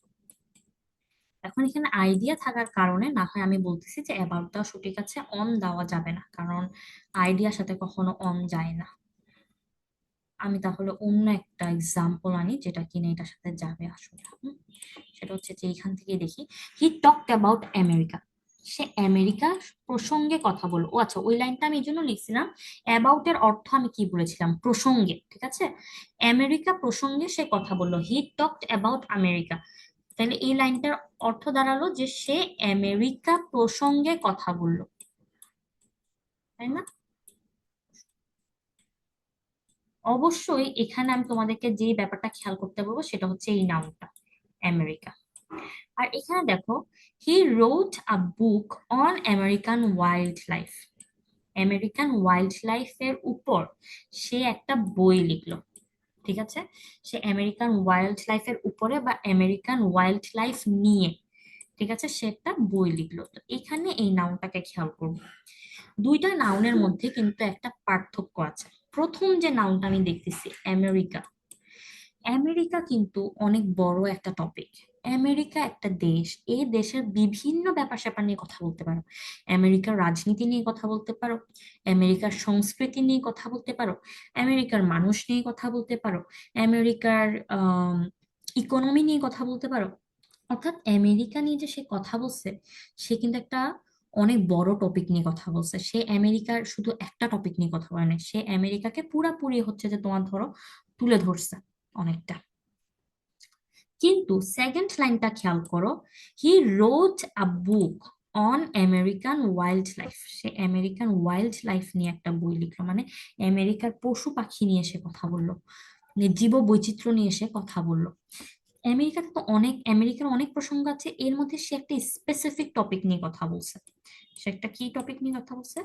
এখন এখানে আইডিয়া থাকার কারণে না হয় আমি বলতেছি যে অ্যাবাউট দেওয়া সঠিক আছে, অন দেওয়া যাবে না, কারণ আইডিয়ার সাথে কখনো অন যায় না। আমি তাহলে অন্য একটা এক্সাম্পল আনি যেটা কিনা এটার সাথে যাবে আসলে। সেটা হচ্ছে যে এখান থেকে দেখি, হি talked about America. Say America প্রসঙ্গে কথা বললো। ও আচ্ছা, ওই লাইনটা আমি এই জন্য লিখছিলাম, অ্যাবাউট এর অর্থ আমি কি বলেছিলাম? প্রসঙ্গে। ঠিক আছে, আমেরিকা প্রসঙ্গে সে কথা বললো, হি টকড অ্যাবাউট আমেরিকা। তাহলে এই লাইনটার অর্থ দাঁড়ালো যে সে আমেরিকা প্রসঙ্গে কথা বলল, তাই না? অবশ্যই এখানে আমি তোমাদেরকে যে ব্যাপারটা খেয়াল করতে বলবো সেটা হচ্ছে এই নাউনটা আমেরিকা। আর এখানে দেখো, he wrote a book on American wild life. American wild লাইফের উপর সে একটা বই লিখলো। ঠিক আছে, সে আমেরিকান ওয়াইল্ড লাইফের উপরে বা আমেরিকান ওয়াইল্ড লাইফ নিয়ে, ঠিক আছে, সে একটা বই লিখলো। তো এখানে এই নাউনটাকে খেয়াল করবো, দুইটা নাউনের মধ্যে কিন্তু একটা পার্থক্য আছে। প্রথম যে নাউনটা আমি দেখতেছি আমেরিকা, আমেরিকা কিন্তু অনেক বড় একটা টপিক। আমেরিকা একটা দেশ, এই দেশের বিভিন্ন ব্যাপার স্যাপার নিয়ে কথা বলতে পারো। আমেরিকার রাজনীতি নিয়ে কথা বলতে পারো, আমেরিকার সংস্কৃতি নিয়ে কথা বলতে পারো, আমেরিকার মানুষ নিয়ে কথা বলতে পারো, আমেরিকার ইকোনমি নিয়ে কথা বলতে পারো। অর্থাৎ আমেরিকা নিয়ে যে সে কথা বলছে, সে কিন্তু একটা অনেক বড় টপিক নিয়ে কথা বলছে। সে আমেরিকার শুধু একটা টপিক নিয়ে কথা বলে না, সে আমেরিকাকে পুরাপুরি হচ্ছে যে তোমার ধরো তুলে ধরছে অনেকটা। কিন্তু সেকেন্ড লাইনটা খেয়াল করো, he wrote a book on American wild life. সে আমেরিকান ওয়াইল্ড লাইফ নিয়ে একটা বই লিখলো, মানে আমেরিকার পশু পাখি নিয়ে সে কথা বললো, মানে জীব বৈচিত্র্য নিয়ে সে কথা বললো। আমেরিকাতে তো অনেক আমেরিকার অনেক প্রসঙ্গ আছে, এর মধ্যে সে একটা স্পেসিফিক টপিক নিয়ে কথা বলছে। সে একটা কি টপিক নিয়ে কথা বলছে?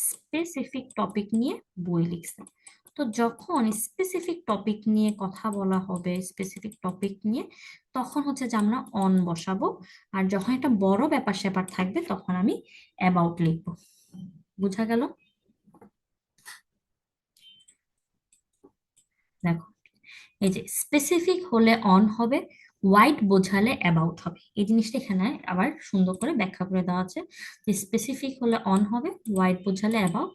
স্পেসিফিক টপিক নিয়ে বই লিখছে। তো যখন স্পেসিফিক টপিক নিয়ে কথা বলা হবে, স্পেসিফিক টপিক নিয়ে, তখন হচ্ছে যে আমরা অন বসাবো। আর যখন একটা বড় ব্যাপার স্যাপার থাকবে তখন আমি অ্যাবাউট লিখবো। বুঝা গেল? দেখো, এই যে স্পেসিফিক হলে অন হবে, ওয়াইড বোঝালে অ্যাবাউট হবে। এই জিনিসটা এখানে আবার সুন্দর করে ব্যাখ্যা করে দেওয়া আছে যে স্পেসিফিক হলে অন হবে, ওয়াইড বোঝালে about.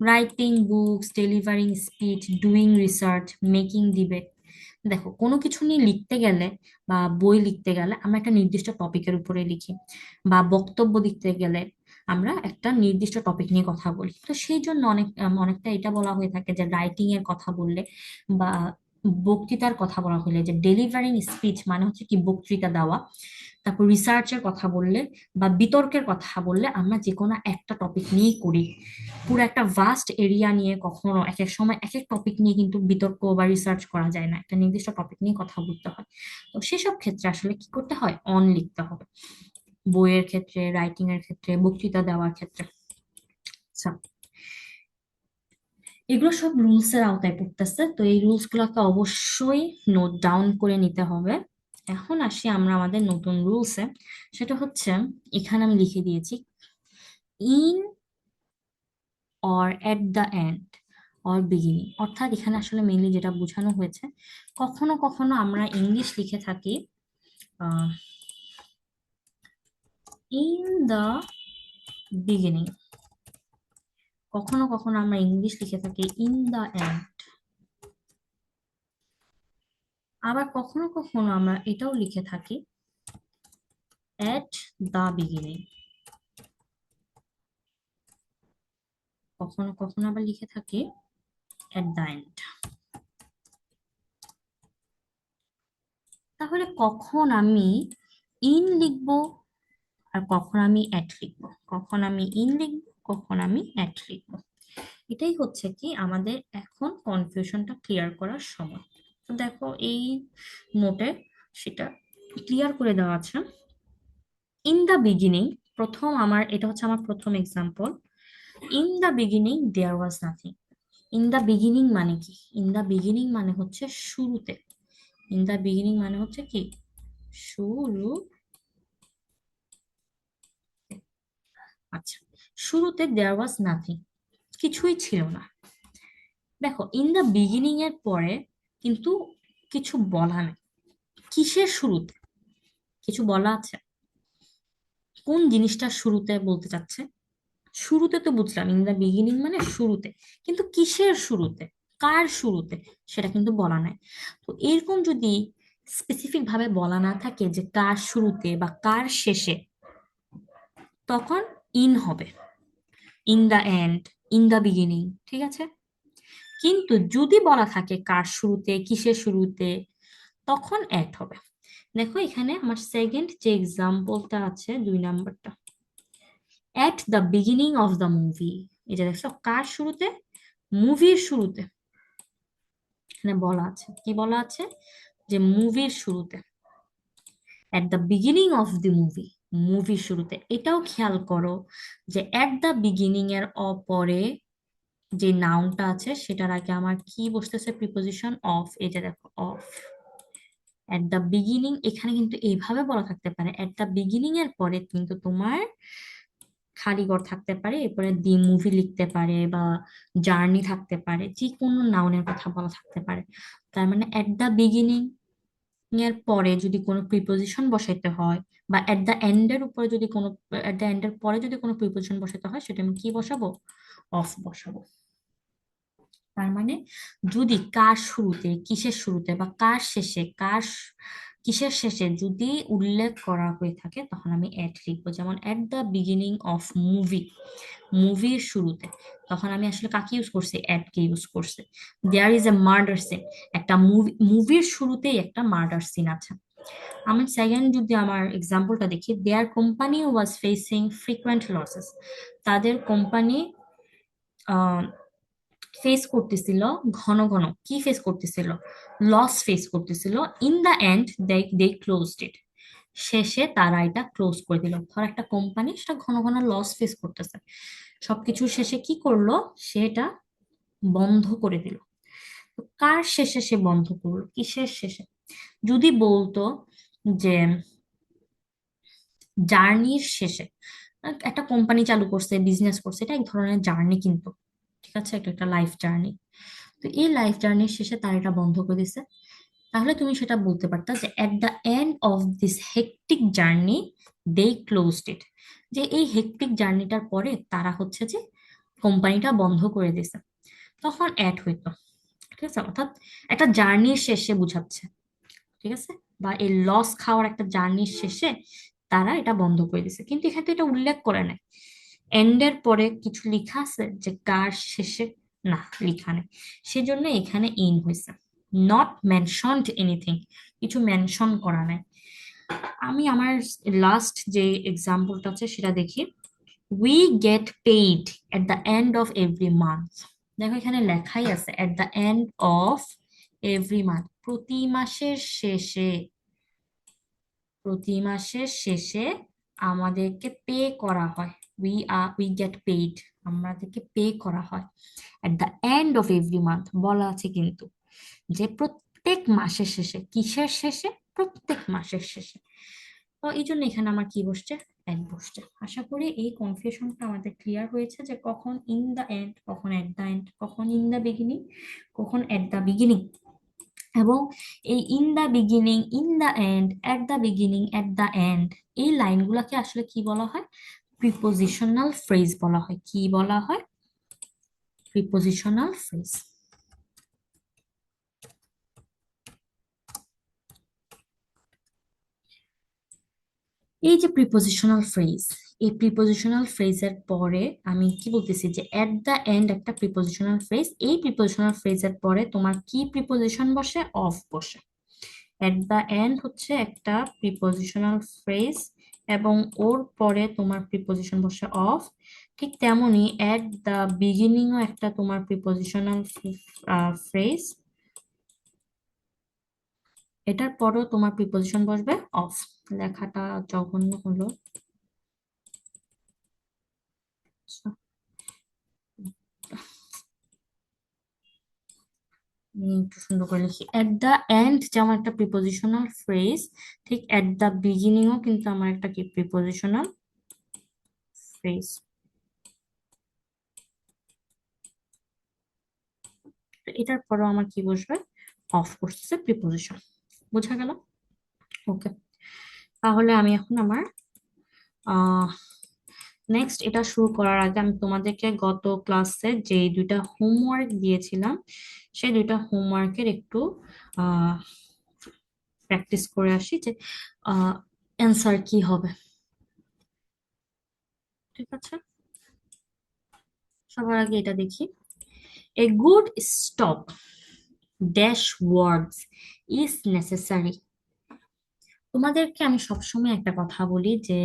Writing books, delivering speech, doing research, making debate. দেখো, কোনো কিছু নিয়ে লিখতে গেলে বা বই লিখতে গেলে আমরা একটা নির্দিষ্ট টপিকের উপরে লিখি, বা বক্তব্য দিতে গেলে আমরা একটা নির্দিষ্ট টপিক নিয়ে কথা বলি। তো সেই জন্য অনেকটা এটা বলা হয়ে থাকে যে রাইটিং এর কথা বললে বা বক্তৃতার কথা বলা হলে, যে ডেলিভারিং স্পিচ মানে হচ্ছে কি বক্তৃতা দেওয়া, তারপর রিসার্চের কথা বললে বা বিতর্কের কথা বললে আমরা যে কোনো একটা টপিক নিয়েই করি। পুরো একটা ভাস্ট এরিয়া নিয়ে কখনো এক এক সময় এক এক টপিক নিয়ে কিন্তু বিতর্ক বা রিসার্চ করা যায় না, একটা নির্দিষ্ট টপিক নিয়ে কথা বলতে হয়। তো সেসব ক্ষেত্রে আসলে কি করতে হয়, অন লিখতে হবে, বইয়ের ক্ষেত্রে, রাইটিং এর ক্ষেত্রে, বক্তৃতা দেওয়ার ক্ষেত্রে। আচ্ছা, এগুলো সব রুলস এর আওতায় পড়তেছে, তো এই রুলস গুলোকে অবশ্যই নোট ডাউন করে নিতে হবে। এখন আসি আমরা আমাদের নতুন রুলসে। সেটা হচ্ছে, এখানে আমি লিখে দিয়েছি in or at the and or beginning. অর্থাৎ এখানে আসলে মেইনলি যেটা বোঝানো হয়েছে, কখনো কখনো আমরা ইংলিশ লিখে থাকি ইন দ্য বিগিনিং, কখনো কখনো আমরা ইংলিশ লিখে থাকি ইন দ্য এন্ড, আবার কখনো কখনো আমরা এটাও লিখে থাকি এট দ্য বিগিনিং, কখনো কখনো আবার লিখে থাকি এট দ্য এন্ড। তাহলে কখন আমি ইন লিখবো আর কখন আমি অ্যাট লিখবো, কখন আমি ইন লিখবো, কখন আমি অ্যাট লিখবো, এটাই হচ্ছে কি আমাদের এখন কনফিউশনটা ক্লিয়ার করার সময়। তো দেখো, এই নোটে সেটা ক্লিয়ার করে দেওয়া আছে। ইন দ্য বিগিনিং, প্রথম আমার এটা হচ্ছে আমার প্রথম example. In the beginning there was nothing. In the beginning মানে কি? ইন দ্য বিগিনিং মানে হচ্ছে শুরুতে। ইন দ্য বিগিনিং মানে হচ্ছে কি শুরু। আচ্ছা, শুরুতে দেয়ার ওয়াজ নাথিং, কিছুই ছিল না। দেখো, ইন দ্য বিগিনিং এর পরে কিন্তু কিছু বলা নেই। কিসের শুরুতে? কিছু বলা আছে? কোন জিনিসটা শুরুতে বলতে চাচ্ছে? শুরুতে তো বুঝলাম, ইন দ্য বিগিনিং মানে শুরুতে, কিন্তু কিসের শুরুতে, কার শুরুতে, সেটা কিন্তু বলা নাই। তো এরকম যদি স্পেসিফিক ভাবে বলা না থাকে যে কার শুরুতে বা কার শেষে, তখন ইন হবে, in the and, in the beginning, ঠিক আছে। কিন্তু যদি বলা থাকে কার শুরুতে, কিসের শুরুতে, তখন অ্যাট হবে। দেখো, এখানে আমার সেকেন্ড যে এক্সাম্পলটা আছে, 2 নাম্বারটা, at the beginning of the movie. এটা দেখছো, কার শুরুতে? মুভির শুরুতে। এখানে বলা আছে, কি বলা আছে? যে মুভির শুরুতে, at the beginning of the movie, মুভির শুরুতে। এটাও খেয়াল করো যে অ্যাট দ্য বিগিনিং এর অপরে যে নাউনটা আছে সেটার আগে আমার কি বসতেছে? Preposition of. এটা দেখো, অফ। এট দ্য বিগিনিং এখানে কিন্তু এইভাবে বলা থাকতে পারে, এট দ্য বিগিনিং এর পরে কিন্তু তোমার খালি ঘর থাকতে পারে, এরপরে দি মুভি লিখতে পারে বা জার্নি থাকতে পারে, যে কোনো নাউনের কথা বলা থাকতে পারে। তার মানে এট দ্য বিগিনিং এর পরে যদি কোনো প্রিপোজিশন বসাইতে হয়, বা এট দ্য এন্ড এর উপরে যদি কোনো, এট দ্য এন্ড এর পরে যদি কোনো প্রিপোজিশন বসাইতে হয়, সেটা আমি কি বসাবো? অফ বসাবো। তার মানে যদি কার শুরুতে, কিসের শুরুতে বা কার শেষে, কিসের শেষে যদি উল্লেখ করা হয়ে থাকে, তখন আমি এট লিখবো। যেমন at the beginning of movie, মুভির শুরুতে, তখন আমি আসলে কাকে ইউজ করছি? এট কে ইউজ করছি। There is a murder scene, একটা মুভির শুরুতেই একটা মার্ডার সিন আছে। আমি সেকেন্ড যদি আমার এক্সাম্পলটা দেখি, there company was facing frequent losses, তাদের কোম্পানি ফেস করতেছিল ঘন ঘন, কি ফেস করতেছিল? লস ফেস করতেছিল। In the end they closed it, শেষে তারা এটা ক্লোজ করে দিল। ধর একটা কোম্পানি সেটা ঘন ঘন লস ফেস করতেছে, সবকিছুর শেষে কি করলো? সেটা বন্ধ করে দিল। তো কার শেষে সে বন্ধ করলো, কিসের শেষে? যদি বলতো যে জার্নির শেষে, একটা কোম্পানি চালু করছে, বিজনেস করছে, এটা এক ধরনের জার্নি কিন্তু, ঠিক আছে, এটা একটা লাইফ জার্নি। তো এই লাইফ জার্নির শেষে তার এটা বন্ধ করে দিছে, তাহলে তুমি সেটা বলতে পারতা যে at the end of this hectic journey they closed it, যে এই হেক্টিক জার্নিটার পরে তারা হচ্ছে যে কোম্পানিটা বন্ধ করে দিছে, তখন অ্যাড হইতো। ঠিক আছে, অর্থাৎ একটা জার্নির শেষে বুঝাচ্ছে, ঠিক আছে, বা এই লস খাওয়ার একটা জার্নির শেষে তারা এটা বন্ধ করে দিছে, কিন্তু এখানে তো এটা উল্লেখ করে নাই এন্ডের পরে কিছু লেখা আছে যে কার শেষে, না, লেখা নেই, সেজন্য এখানে ইন হয়েছে, নট মেনশনড এনিথিং, কিছু মেনশন করা নাই। আমি আমার লাস্ট যে এক্সাম্পলটা আছে সেটা দেখি। We get paid at the end of every month. দেখো এখানে লেখাই আছে এট the end of every month, প্রতি মাসের শেষে, প্রতি মাসের শেষে আমাদেরকে পে করা হয়। উই গেট পেইড, আমাদেরকে পে করা হয় এট the end of every month, বলা আছে কিন্তু যে প্রত্যেক মাসের শেষে, কিসের শেষে, প্রত্যেক মাসের শেষে। তো এই জন্য এখানে আমার কি বসছে, এট বসছে। আশা করি এই কনফিউশনটা আমাদের ক্লিয়ার হয়েছে যে কখন ইন দ্য এন্ড, কখন এট দ্য এন্ড, কখন ইন দ্য বিগিনিং, কখন এট দ্য বিগিনিং। এবং এই in the beginning, in the and, at the beginning, at the and, এই লাইনগুলোকে আসলে কি বলা হয়, প্রিপোজিশনাল ফ্রেজ বলা হয়। কি বলা হয়? Prepositional phrase. এই যে প্রিপোজিশনাল ফ্রেজ, এই প্রিপোজিশনাল ফ্রেজের পরে আমি কি বলতেছি যে এট দ্য এন্ড একটা প্রিপোজিশনাল ফ্রেজ, এই প্রিপোজিশনাল ফ্রেজের পরে তোমার কি প্রিপোজিশন বসে, অফ বসে। এট দ্য এন্ড হচ্ছে একটা প্রিপোজিশনাল ফ্রেজ এবং ওর পরে তোমার প্রিপোজিশন বসে অফ। ঠিক তেমনি এট দ্য বিগিনিংও একটা তোমার প্রিপোজিশনাল ফ্রেজ, এটার পরেও তোমার প্রিপোজিশন বসবে অফ। লেখাটা জঘন্য হলো। আচ্ছা, আমি একটু সুন্দর করে লিখি। এট দ্য এন্ড যেমন একটা প্রিপোজিশনাল ফ্রেজ, ঠিক এট দ্য বিগিনিংও কিন্তু আমার একটা কি প্রিপোজিশনাল ফ্রেজ। এটার পরেও আমার কি বসবে, অফ করতেছে প্রিপোজিশন। বোঝা গেল? ওকে, তাহলে আমি এখন আমার আহ নেক্সট এটা শুরু করার আগে আমি তোমাদেরকে গত ক্লাসে যে দুইটা হোমওয়ার্ক দিয়েছিলাম, সেই দুইটা হোমওয়ার্কের একটু আহ প্র্যাকটিস করে আসি যে অ্যান্সার কি হবে। ঠিক আছে, সবার আগে এটা দেখি। A good stop dash words is necessary. তোমাদেরকে আমি সবসময় একটা কথা বলি যে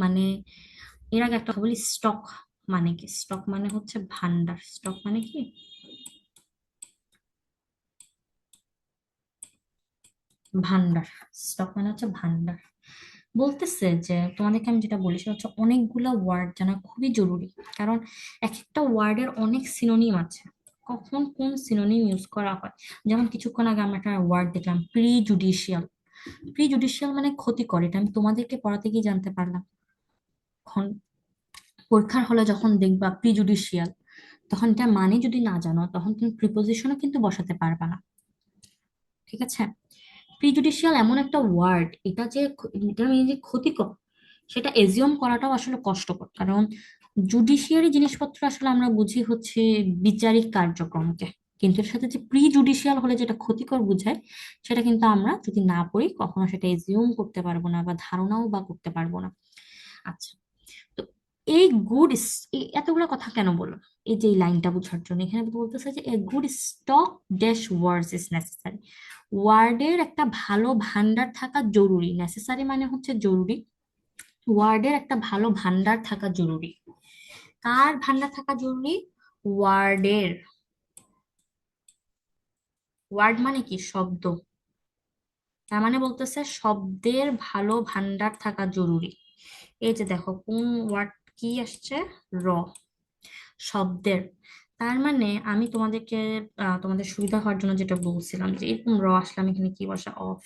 মানে এর আগে একটা কথা বলি, স্টক মানে কি? স্টক মানে হচ্ছে ভান্ডার। স্টক মানে কি? ভান্ডার। স্টক মানে হচ্ছে ভান্ডার। বলতেছে যে তোমাদেরকে আমি যেটা বলি সেটা হচ্ছে অনেকগুলা ওয়ার্ড জানা খুবই জরুরি, কারণ এক একটা ওয়ার্ডের অনেক সিনোনিম আছে, কখন কোন সিনোনিম ইউজ করা হয়। যেমন কিছুক্ষণ আগে আমরা একটা ওয়ার্ড দেখলাম, প্রিজুডিশিয়াল। প্রিজুডিশিয়াল মানে ক্ষতিকর, এটা আমি তোমাদেরকে পড়াতে গিয়ে জানতে পারলাম। এখন পরীক্ষার হলে যখন দেখবা প্রিজুডিশিয়াল, তখন এটা মানে যদি না জানো তখন তুমি প্রিপোজিশনও কিন্তু বসাতে পারবা না। ঠিক আছে, প্রিজুডিশিয়াল এমন একটা ওয়ার্ড, এটা যে এটা মানে যে ক্ষতিকর সেটা এজিউম করাটাও আসলে কষ্টকর, কারণ জুডিশিয়ারি জিনিসপত্র আসলে আমরা বুঝি হচ্ছে বিচারিক কার্যক্রমকে, কিন্তু এর সাথে যে প্রিজুডিশিয়াল হলে যেটা ক্ষতিকর বোঝায়, সেটা কিন্তু আমরা যদি না পড়ি কখনো সেটা এজিউম করতে পারবো না বা ধারণাও বা করতে পারবো না। আচ্ছা, তো এই গুড, এতগুলো কথা কেন বললাম, এই যে এই লাইনটা বোঝার জন্য এখানে বলতেছে যে a good stock dash words is necessary. ওয়ার্ডের একটা ভালো ভান্ডার থাকা জরুরি, নেসেসারি মানে হচ্ছে জরুরি। ওয়ার্ডের একটা ভালো ভান্ডার থাকা জরুরি। কার ভান্ডার থাকা জরুরি? ওয়ার্ডের। ওয়ার্ড মানে কি? শব্দ। তার মানে বলতেছে শব্দের ভালো ভান্ডার থাকা জরুরি। এই যে দেখো কোন ওয়ার্ড কি আসছে, র, শব্দের। তার মানে আমি তোমাদেরকে তোমাদের সুবিধা হওয়ার জন্য যেটা বলছিলাম যে এরকম র আসলে আমি এখানে কি বসা of,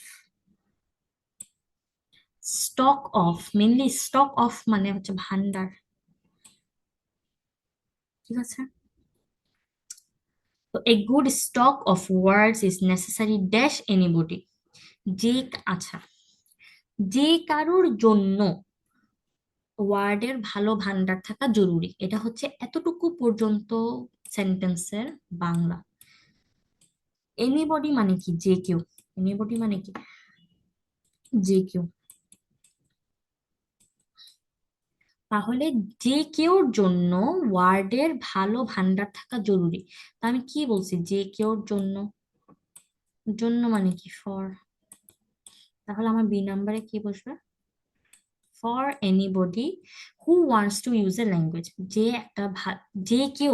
stock of, mainly stock of মানে হচ্ছে ভান্ডার। ঠিক আছে, তো a good stock of words is necessary dash anybody, যে, আচ্ছা, যে কারোর জন্য ওয়ার্ডের ভালো ভান্ডার থাকা জরুরি, এটা হচ্ছে এতটুকু পর্যন্ত সেন্টেন্সের বাংলা। এনিবডি মানে কি? যে কেউ। এনিবডি মানে কি? যে কেউ। তাহলে যে কেউর জন্য ওয়ার্ডের ভালো ভান্ডার থাকা জরুরি। তা আমি কি বলছি? যে কেউর জন্য, জন্য মানে কি? ফর। তাহলে আমার বি নাম্বারে কি বসবে? For anybody who wants to use a language, যে একটা যে কেউ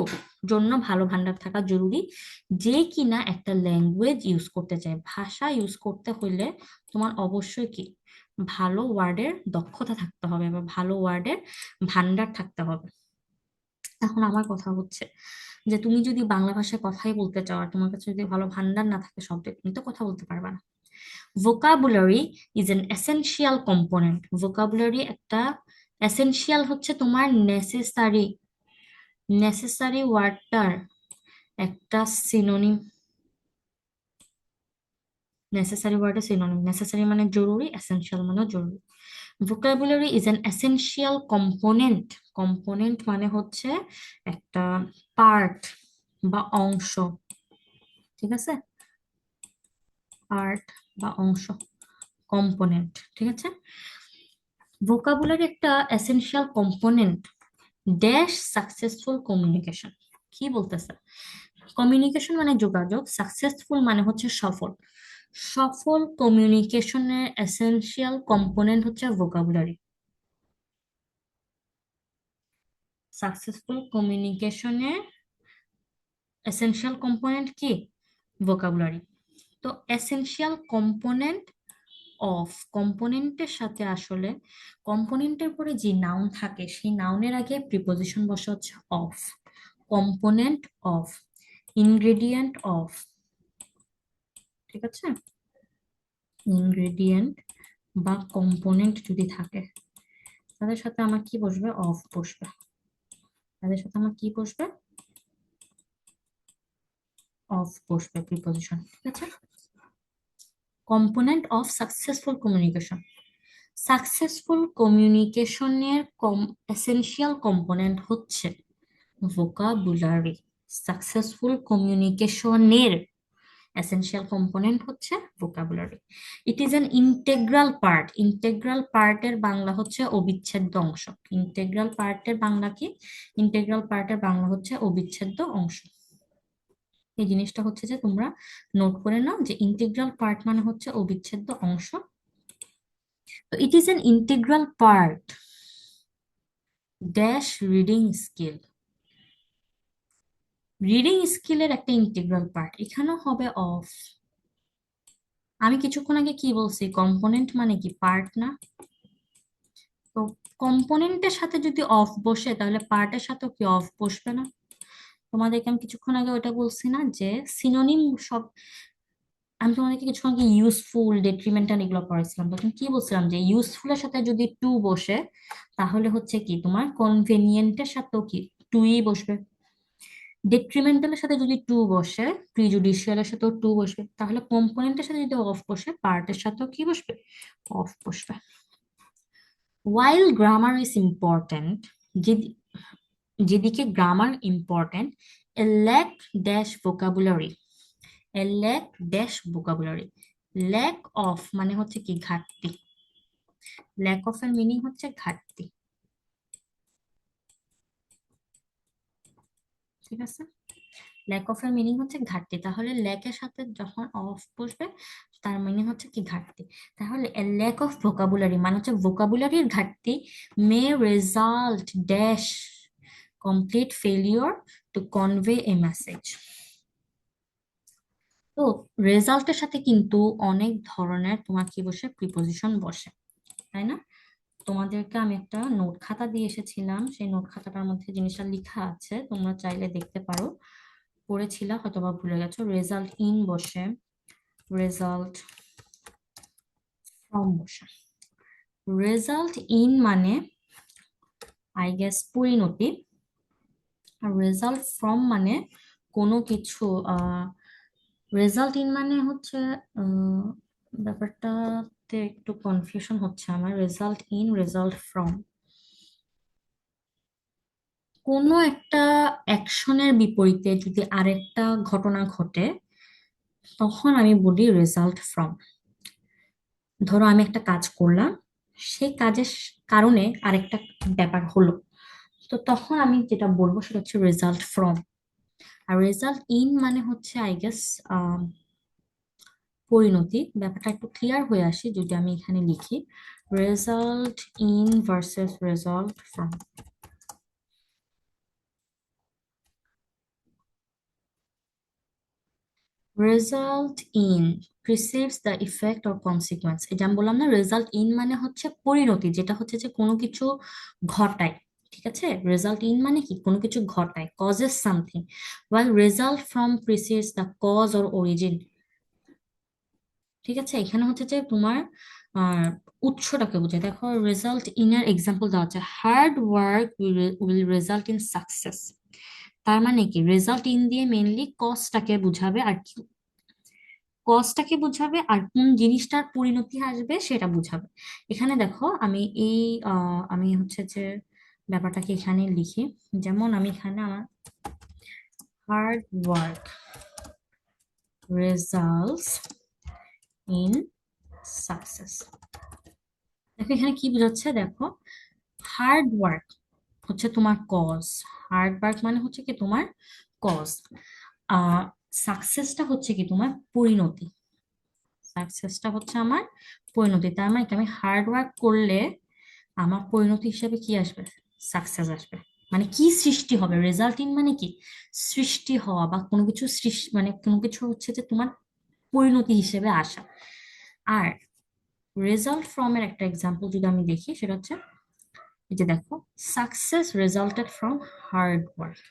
জন্য ভালো ভান্ডার থাকা জরুরি, যে কিনা একটা ল্যাঙ্গুয়েজ ইউজ করতে চায়। ভাষা ইউজ করতে হইলে তোমার অবশ্যই কি ভালো ওয়ার্ডের দক্ষতা থাকতে হবে বা ভালো ওয়ার্ডের ভান্ডার থাকতে হবে। এখন আমার কথা হচ্ছে যে তুমি যদি বাংলা ভাষায় কথাই বলতে চাও আর তোমার কাছে যদি ভালো ভান্ডার না থাকে শব্দের, তুমি তো কথা বলতে পারবে না। Vocabulary is an essential component, vocabulary একটা এসেনশিয়াল হচ্ছে তোমার নেসেসারি, নেসেসারি ওয়ার্ডটার একটা সিনোনিম। নেসেসারি ওয়ার্ডের সিনোনিম, নেসেসারি মানে জরুরি, এসেনশিয়াল মানে জরুরি। Vocabulary is an essential component, component মানে হচ্ছে একটা পার্ট বা অংশ। ঠিক আছে, পার্ট বা অংশ, কম্পোনেন্ট। ঠিক আছে, ভোকাবুলারি একটা essential component dash successful communication. কি বলতেছে? কমিউনিকেশন মানে যোগাযোগ, সাকসেসফুল মানে হচ্ছে সফল। সফল কমিউনিকেশনের এসেনশিয়াল কম্পোনেন্ট হচ্ছে ভোকাবুলারি। সাকসেসফুল কমিউনিকেশনের এসেনশিয়াল কম্পোনেন্ট কি? ভোকাবুলারি। তো এসেনশিয়াল কম্পোনেন্ট অফ, কম্পোনেন্টের সাথে আসলে কম্পোনেন্টের পরে যে নাউন থাকে সেই নাউনের আগে প্রিপোজিশন বসে হচ্ছে of. Component of, ingredient of. ঠিক আছে, ইনগ্রেডিয়েন্ট বা কম্পোনেন্ট যদি থাকে তাদের সাথে আমার কি বসবে? অফ বসবে। তাদের সাথে আমার কি বসবে? অফ বসবে, প্রিপোজিশন। ঠিক আছে, component of successful communication. Successful কমিউনিকেশনের এসেনশিয়াল কম্পোনেন্ট হচ্ছে ভোকাবুলারি। সাকসেসফুল কমিউনিকেশনের এসেনশিয়াল কম্পোনেন্ট হচ্ছে vocabulary. It is an integral part, integral পার্টের বাংলা হচ্ছে অবিচ্ছেদ্য অংশ। ইন্টেগ্রাল পার্টের বাংলা কি? ইন্টেগ্রাল পার্টের বাংলা হচ্ছে অবিচ্ছেদ্য অংশ। এই জিনিসটা হচ্ছে যে তোমরা নোট করে নাও যে ইন্টিগ্রাল পার্ট মানে হচ্ছে অবিচ্ছেদ্য অংশ। তো it is an integral part dash reading skill, reading স্কিলের একটা ইন্টিগ্রাল পার্ট, এখানেও হবে অফ। আমি কিছুক্ষণ আগে কি বলছি? কম্পোনেন্ট মানে কি? পার্ট না? তো কম্পোনেন্টের সাথে যদি অফ বসে তাহলে পার্টের সাথেও কি অফ বসবে না? তোমাদেরকে আমি কিছুক্ষণ আগে ওটা বলছি না যে সিনোনিম সব, আমি তোমাদেরকে কিছুক্ষণ আগে ইউজফুল, ডেট্রিমেন্টাল এগুলো পড়াইছিলাম, তখন কি বলছিলাম যে ইউজফুলের সাথে যদি টু বসে তাহলে হচ্ছে কি তোমার কনভেনিয়েন্টের সাথেও কি টুই বসবে। ডেট্রিমেন্টালের সাথে যদি টু বসে, প্রিজুডিশিয়ালের সাথেও টু বসবে। তাহলে কম্পোনেন্টের সাথে যদি অফ বসে পার্টের সাথেও কি বসবে? অফ বসবে। ওয়াইল গ্রামার ইজ ইম্পর্ট্যান্ট, যেদিকে grammar important, a lack dash vocabulary, a lack dash vocabulary. Lack of মানে হচ্ছে কি? ঘাটতি। ল্যাক অফ এর মিনিং হচ্ছে ঘাটতি। ঠিক আছে, ল্যাক অফ এর মিনিং হচ্ছে ঘাটতি। তাহলে ল্যাকের সাথে যখন অফ বসবে তার মিনিং হচ্ছে কি? ঘাটতি। তাহলে ল্যাক অফ ভোকাবুলারি মানে হচ্ছে ভোকাবুলারির ঘাটতি may result dash complete failure to convey a message. তো রেজাল্টের সাথে কিন্তু অনেক ধরনের তোমার কি বসে? প্রিপোজিশন বসে, তাই না? তোমাদেরকে আমি একটা নোট খাতা দিয়ে এসেছিলাম, সেই নোট খাতাটার মধ্যে জিনিসটা লেখা আছে, তোমরা চাইলে দেখতে পারো। পড়েছিলা হয়তোবা ভুলে গেছো। রেজাল্ট ইন বসে, রেজাল্ট ফ্রম বসে। রেজাল্ট ইন মানে আই গেস পরিণতি, আর রেজাল্ট ফ্রম মানে কোনো কিছু। রেজাল্ট ইন মানে হচ্ছে আহ, ব্যাপারটাতে একটু কনফিউশন হচ্ছে আমার। রেজাল্ট ইন, রেজাল্ট ফ্রম, কোনো একটা অ্যাকশনের বিপরীতে যদি আরেকটা ঘটনা ঘটে, তখন আমি বলি রেজাল্ট ফ্রম। ধরো আমি একটা কাজ করলাম, সেই কাজের কারণে আরেকটা ব্যাপার হলো, তো তখন আমি যেটা বলবো সেটা হচ্ছে রেজাল্ট ফ্রম। আর রেজাল্ট ইন মানে হচ্ছে আই গেস পরিণতি। ব্যাপারটা একটু ক্লিয়ার হয়ে আসে যদি আমি এখানে লিখি result in versus result from. Result in precedes the effect or consequence. এটা আমি বললাম না, রেজাল্ট ইন মানে হচ্ছে পরিণতি, যেটা হচ্ছে যে কোনো কিছু ঘটায়। ঠিক আছে, রেজাল্ট ইন মানে কি কোনো কিছু ঘটায়, causes something, while result from precedes the cause or origin. ঠিক আছে, এখানে হচ্ছে যে তোমার আহ উৎসটাকে বোঝায়। দেখো রেজাল্ট ইন এর এক্সাম্পল দেওয়া আছে, hard work will result in success. তার মানে কি রেজাল্ট ইন দিয়ে মেইনলি কজটাকে বুঝাবে, আর কি কজটাকে বুঝাবে আর কোন জিনিসটার পরিণতি আসবে সেটা বুঝাবে। এখানে দেখো আমি এই আমি হচ্ছে যে ব্যাপারটাকে এখানে লিখি। যেমন আমি এখানে আমার hard work results in success. দেখো এখানে কি বোঝাচ্ছে, দেখো হার্ড ওয়ার্ক হচ্ছে তোমার কজ, হার্ড ওয়ার্ক মানে হচ্ছে কি তোমার কজ, আহ সাকসেসটা হচ্ছে কি তোমার পরিণতি। সাকসেসটা হচ্ছে আমার পরিণতি। তার মানে কি আমি হার্ড ওয়ার্ক করলে আমার পরিণতি হিসেবে কি আসবে, সাকসেস আসবে। মানে কি সৃষ্টি হবে, রেজাল্ট ইন মানে কি সৃষ্টি হওয়া, বা কোনো কিছু সৃষ্টি মানে কোনো কিছু হচ্ছে যে তোমার পরিণতি হিসেবে আসা। আর রেজাল্ট ফ্রম এর একটা এক্সাম্পল যদি আমি দেখি সেটা হচ্ছে এই যে দেখো, success resulted from hard work.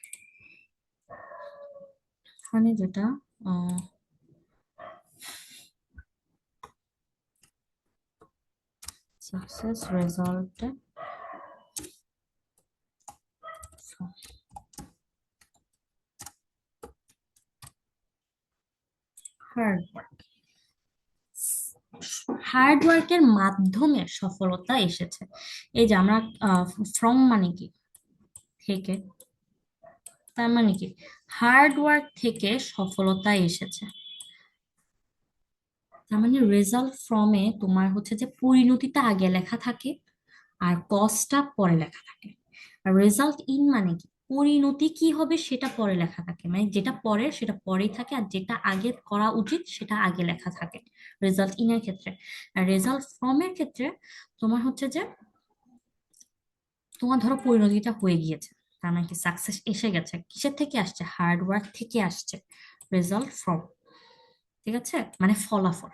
মানে যেটা success resulted from hard work। Hard ওয়ার্কের মাধ্যমে সফলতা এসেছে। এই যে আমরা ফ্রম মানে কি থেকে, তার মানে কি হার্ড ওয়ার্ক থেকে সফলতা এসেছে। তার মানে রেজাল্ট ফ্রমে তোমার হচ্ছে যে পরিণতিটা আগে লেখা থাকে আর কজটা পরে লেখা থাকে। আর রেজাল্ট ইন মানে কি পরিণতি কি হবে সেটা পরে লেখা থাকে, মানে যেটা পরে সেটা পরেই থাকে, আর যেটা আগে করা উচিত সেটা আগে লেখা থাকে রেজাল্ট ইন এর ক্ষেত্রে। আর রেজাল্ট ফ্রম এর ক্ষেত্রে তোমার হচ্ছে যে তোমার ধরো পরিণতিটা হয়ে গিয়েছে, তার মানে কি সাকসেস এসে গেছে, কিসের থেকে আসছে, হার্ড ওয়ার্ক থেকে আসছে। রেজাল্ট ফ্রম, ঠিক আছে, মানে ফলাফল।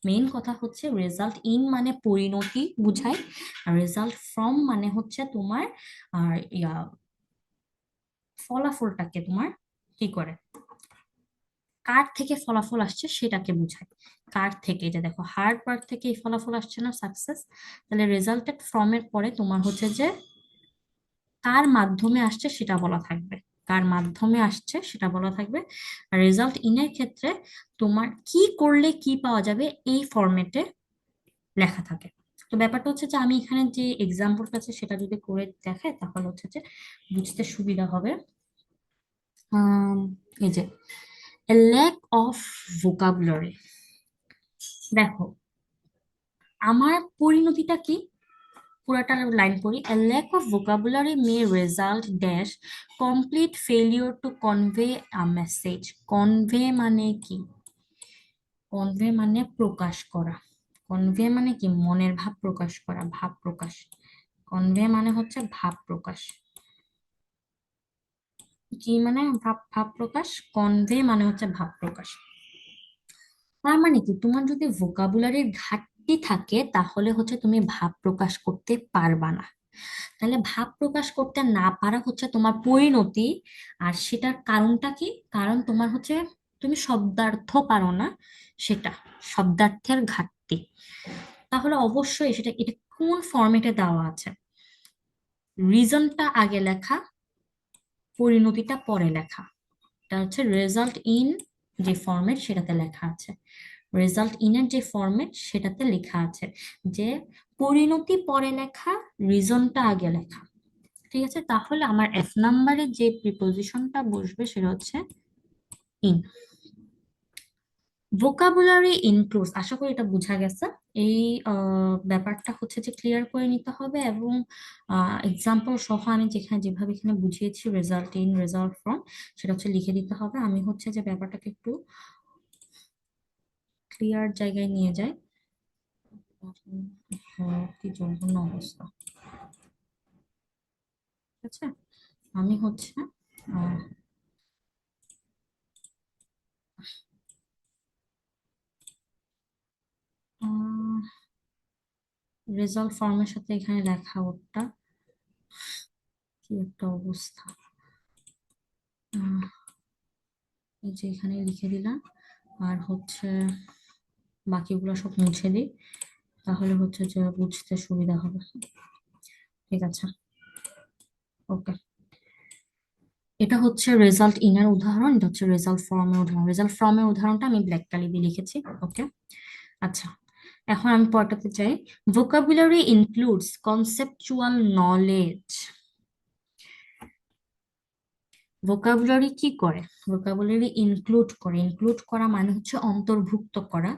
মেইন কথা হচ্ছে রেজাল্ট ইন মানে পরিণতি বুঝায়, আর রেজাল্ট ফ্রম মানে হচ্ছে তোমার আর ফলাফলটাকে তোমার কি করে, কার থেকে ফলাফল আসছে সেটাকে বোঝায়। কার থেকে, এটা দেখো হার্ড ওয়ার্ক থেকে এই ফলাফল আসছে না সাকসেস, তাহলে রেজাল্টেড ফ্রম এর পরে তোমার হচ্ছে যে কার মাধ্যমে আসছে সেটা বলা থাকবে, কার মাধ্যমে আসছে সেটা বলা থাকবে। আর রেজাল্ট ইনের ক্ষেত্রে তোমার কি করলে কি পাওয়া যাবে এই ফরম্যাটে লেখা থাকে। তো ব্যাপারটা হচ্ছে যে আমি এখানে যে এক্সাম্পলটা আছে সেটা যদি করে দেখাই তাহলে হচ্ছে যে বুঝতে সুবিধা হবে। আম, এই যে a lack of vocabulary। দেখো আমার পরিণতিটা কি, পুরাটা লাইন পড়ি, a lack of vocabulary may result dash complete failure to convey a message। Convey মানে কি, কনভে মানে প্রকাশ করা। কনভে মানে কি মনের ভাব প্রকাশ করা, ভাব প্রকাশ। কনভে মানে হচ্ছে ভাব প্রকাশ। কি মানে ভাব, ভাব প্রকাশ, কনভে মানে হচ্ছে ভাব প্রকাশ। তার মানে কি তোমার যদি ভোকাবুলারির থাকে তাহলে হচ্ছে তুমি ভাব প্রকাশ করতে পারবা না। তাহলে ভাব প্রকাশ করতে না পারা হচ্ছে তোমার পরিণতি। আর সেটার কারণটা কি? কারণ তোমার হচ্ছে তুমি শব্দার্থ পারো না, সেটা শব্দার্থের ঘাটতি। তাহলে অবশ্যই সেটা, এটা কোন ফরম্যাটে দেওয়া আছে, রিজনটা আগে লেখা, পরিণতিটা পরে লেখা। এটা হচ্ছে রেজাল্ট ইন যে ফরম্যাট সেটাতে লেখা আছে, রেজাল্ট ইনের যে ফরম্যাট সেটাতে লেখা আছে যে পরিণতি পরে লেখা, রিজনটা আগে লেখা। ঠিক আছে, তাহলে আমার এফ নাম্বারে যে প্রিপোজিশনটা বসবে সেটা হচ্ছে ইন। ভোকাবুলারি ইনক্লুডস, আশা করি এটা বোঝা গেছে। এই ব্যাপারটা হচ্ছে যে ক্লিয়ার করে নিতে হবে, এবং এক্সাম্পল সহ আমি যেখানে যেভাবে এখানে বুঝিয়েছি রেজাল্ট ইন, রেজাল্ট ফ্রম, সেটা হচ্ছে লিখে দিতে হবে। আমি হচ্ছে যে ব্যাপারটাকে একটু ক্লিয়ার জায়গায় নিয়ে যাই। কি জঘন্য অবস্থা! ঠিক আছে, আমি হচ্ছে রেজাল্ট ফর্মের সাথে এখানে লেখা ওটা কি একটা অবস্থা! আহ, এই যে এখানে লিখে দিলাম, আর হচ্ছে বাকিগুলো সব মুছে দিই, তাহলে হচ্ছে যে বুঝতে সুবিধা হবে। ঠিক আছে, ওকে। এটা হচ্ছে রেজাল্ট ইনের উদাহরণ, এটা হচ্ছে রেজাল্ট ফর্মের উদাহরণ। রেজাল্ট ফর্মের উদাহরণটা আমি ব্ল্যাক কালি দিয়ে লিখেছি। ওকে, আচ্ছা, এখন আমি পড়াতে চাই। Vocabulary includes conceptual knowledge. Vocabulary কি করে? ভোকাবুলারি ইনক্লুড করে, ইনক্লুড করা মানে হচ্ছে অন্তর্ভুক্ত করা।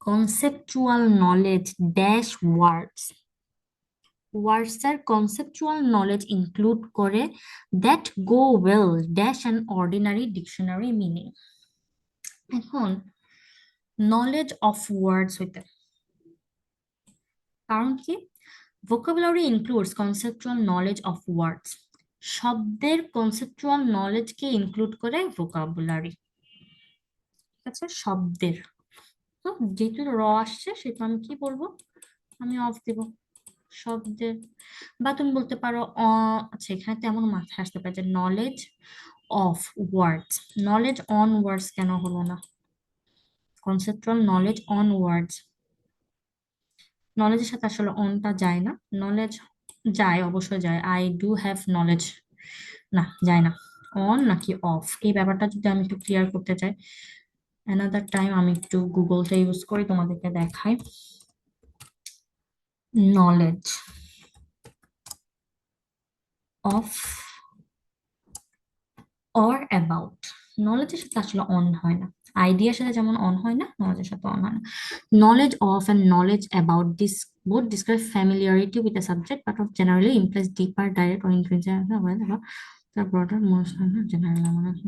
কনসেপচুয়াল নলেজ ড্যাশ ওয়ার্ডস, ওয়ার্ডস এর কনসেপচুয়াল নলেজ ইনক্লুড করে that go well dash an ordinary dictionary meaning. এখন নলেজ অফ ওয়ার্ডস হইতে কারণ কি? Vocabulary includes conceptual knowledge of ওয়ার্ডস, শব্দের কনসেপচুয়াল নলেজকে ইনক্লুড করে ভোকাবুলারি। ঠিক আছে, শব্দের। তো যেহেতু র আসছে সেটা আমি কি বলবো? আমি অফ দিব শব্দের। বা তুমি বলতে পারো আচ্ছা, এখানে তেমন মাথায় আসতে পারে যে knowledge of words, knowledge on words কেন হলো না? কনসেপচুয়াল নলেজ অন ওয়ার্ডস, নলেজের সাথে আসলে অনটা যায় না। নলেজ যায়, অবশ্যই যায়, আই ডু হ্যাভ নলেজ, না যায় না। অন নাকি অফ, এই ব্যাপারটা যদি আমি একটু ক্লিয়ার করতে চাই, অ্যানাদার টাইম আমি একটু গুগলটা ইউজ করি, তোমাদেরকে দেখাই। নলেজ অফ অর অ্যাবাউট, নলেজের সাথে আসলে অন হয় না, আইডিয়ার সাথে যেমন অন হয় না, নলেজের সাথে অন হয় না। Knowledge of and knowledge about this both describe familiarity with a subject but of generally implies deeper direct or intrinsic awareness about the broader more general awareness.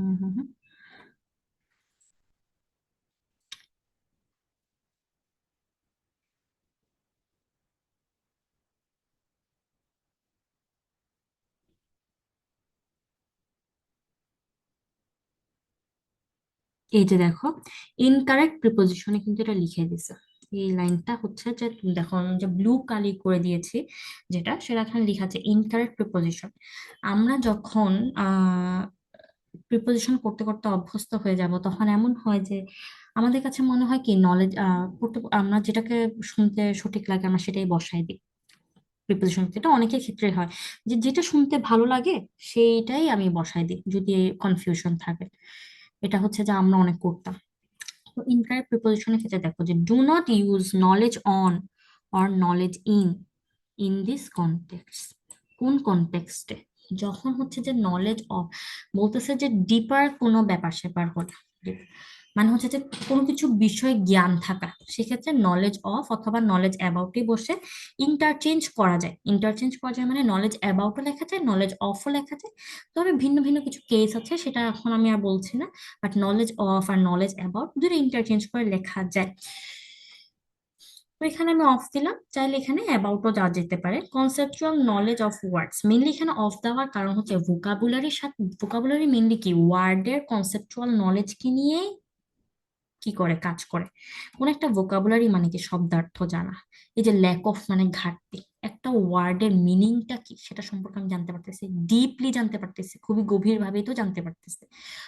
এই যে দেখো, ইনকারেক্ট প্রিপোজিশনে কিন্তু এটা লিখে দিছে। এই লাইনটা হচ্ছে যে তুমি দেখো আমি যে ব্লু কালি করে দিয়েছি, যেটা সেটা এখানে লেখা আছে ইনকারেক্ট প্রিপোজিশন। আমরা যখন প্রিপোজিশন করতে করতে অভ্যস্ত হয়ে যাব, তখন এমন হয় যে আমাদের কাছে মনে হয় কি নলেজ করতে, আমরা যেটাকে শুনতে সঠিক লাগে আমরা সেটাই বসাই দিই প্রিপোজিশন। এটা অনেকের ক্ষেত্রে হয় যে যেটা শুনতে ভালো লাগে সেইটাই আমি বসাই দিই যদি কনফিউশন থাকে। এটা হচ্ছে যে আমরা অনেক করতাম। তো ইনকারেক্ট প্রিপোজিশনের ক্ষেত্রে দেখো যে do not use knowledge on or knowledge in in this context. কোন কনটেক্সটে? যখন হচ্ছে যে নলেজ অফ বলতেছে যে ডিপার কোনো ব্যাপার স্যাপার হলে, মানে হচ্ছে যে কোনো কিছু বিষয়ে জ্ঞান থাকা, সেক্ষেত্রে নলেজ অফ অথবা নলেজ অ্যাবাউটই বসে। ইন্টারচেঞ্জ করা যায়, ইন্টারচেঞ্জ করা যায় মানে নলেজ অ্যাবাউটও লেখা যায়, নলেজ অফও লেখা যায়। তবে ভিন্ন ভিন্ন কিছু কেস আছে, সেটা এখন আমি আর বলছি না। বাট নলেজ অফ আর নলেজ অ্যাবাউট দুটো ইন্টারচেঞ্জ করে লেখা যায়। তো এখানে আমি অফ দিলাম, চাইলে এখানে অ্যাবাউটও দেওয়া যেতে পারে। Conceptual knowledge of words, mainly এখানে অফ দেওয়ার কারণ হচ্ছে ভোকাবুলারির সাথে, ভোকাবুলারি মেনলি কি ওয়ার্ডের কনসেপচুয়াল নলেজকে নিয়ে কি করে কাজ করে। কোন একটা ভোকাবুলারি মানে কি শব্দার্থ জানা, এই যে ল্যাক অফ মানে ঘাটতি, একটা ওয়ার্ডের মিনিংটা কি সেটা সম্পর্কে আমি জানতে পারতেছি, ডিপলি জানতে পারতেছি, খুবই গভীর ভাবেই তো জানতে পারতেছি।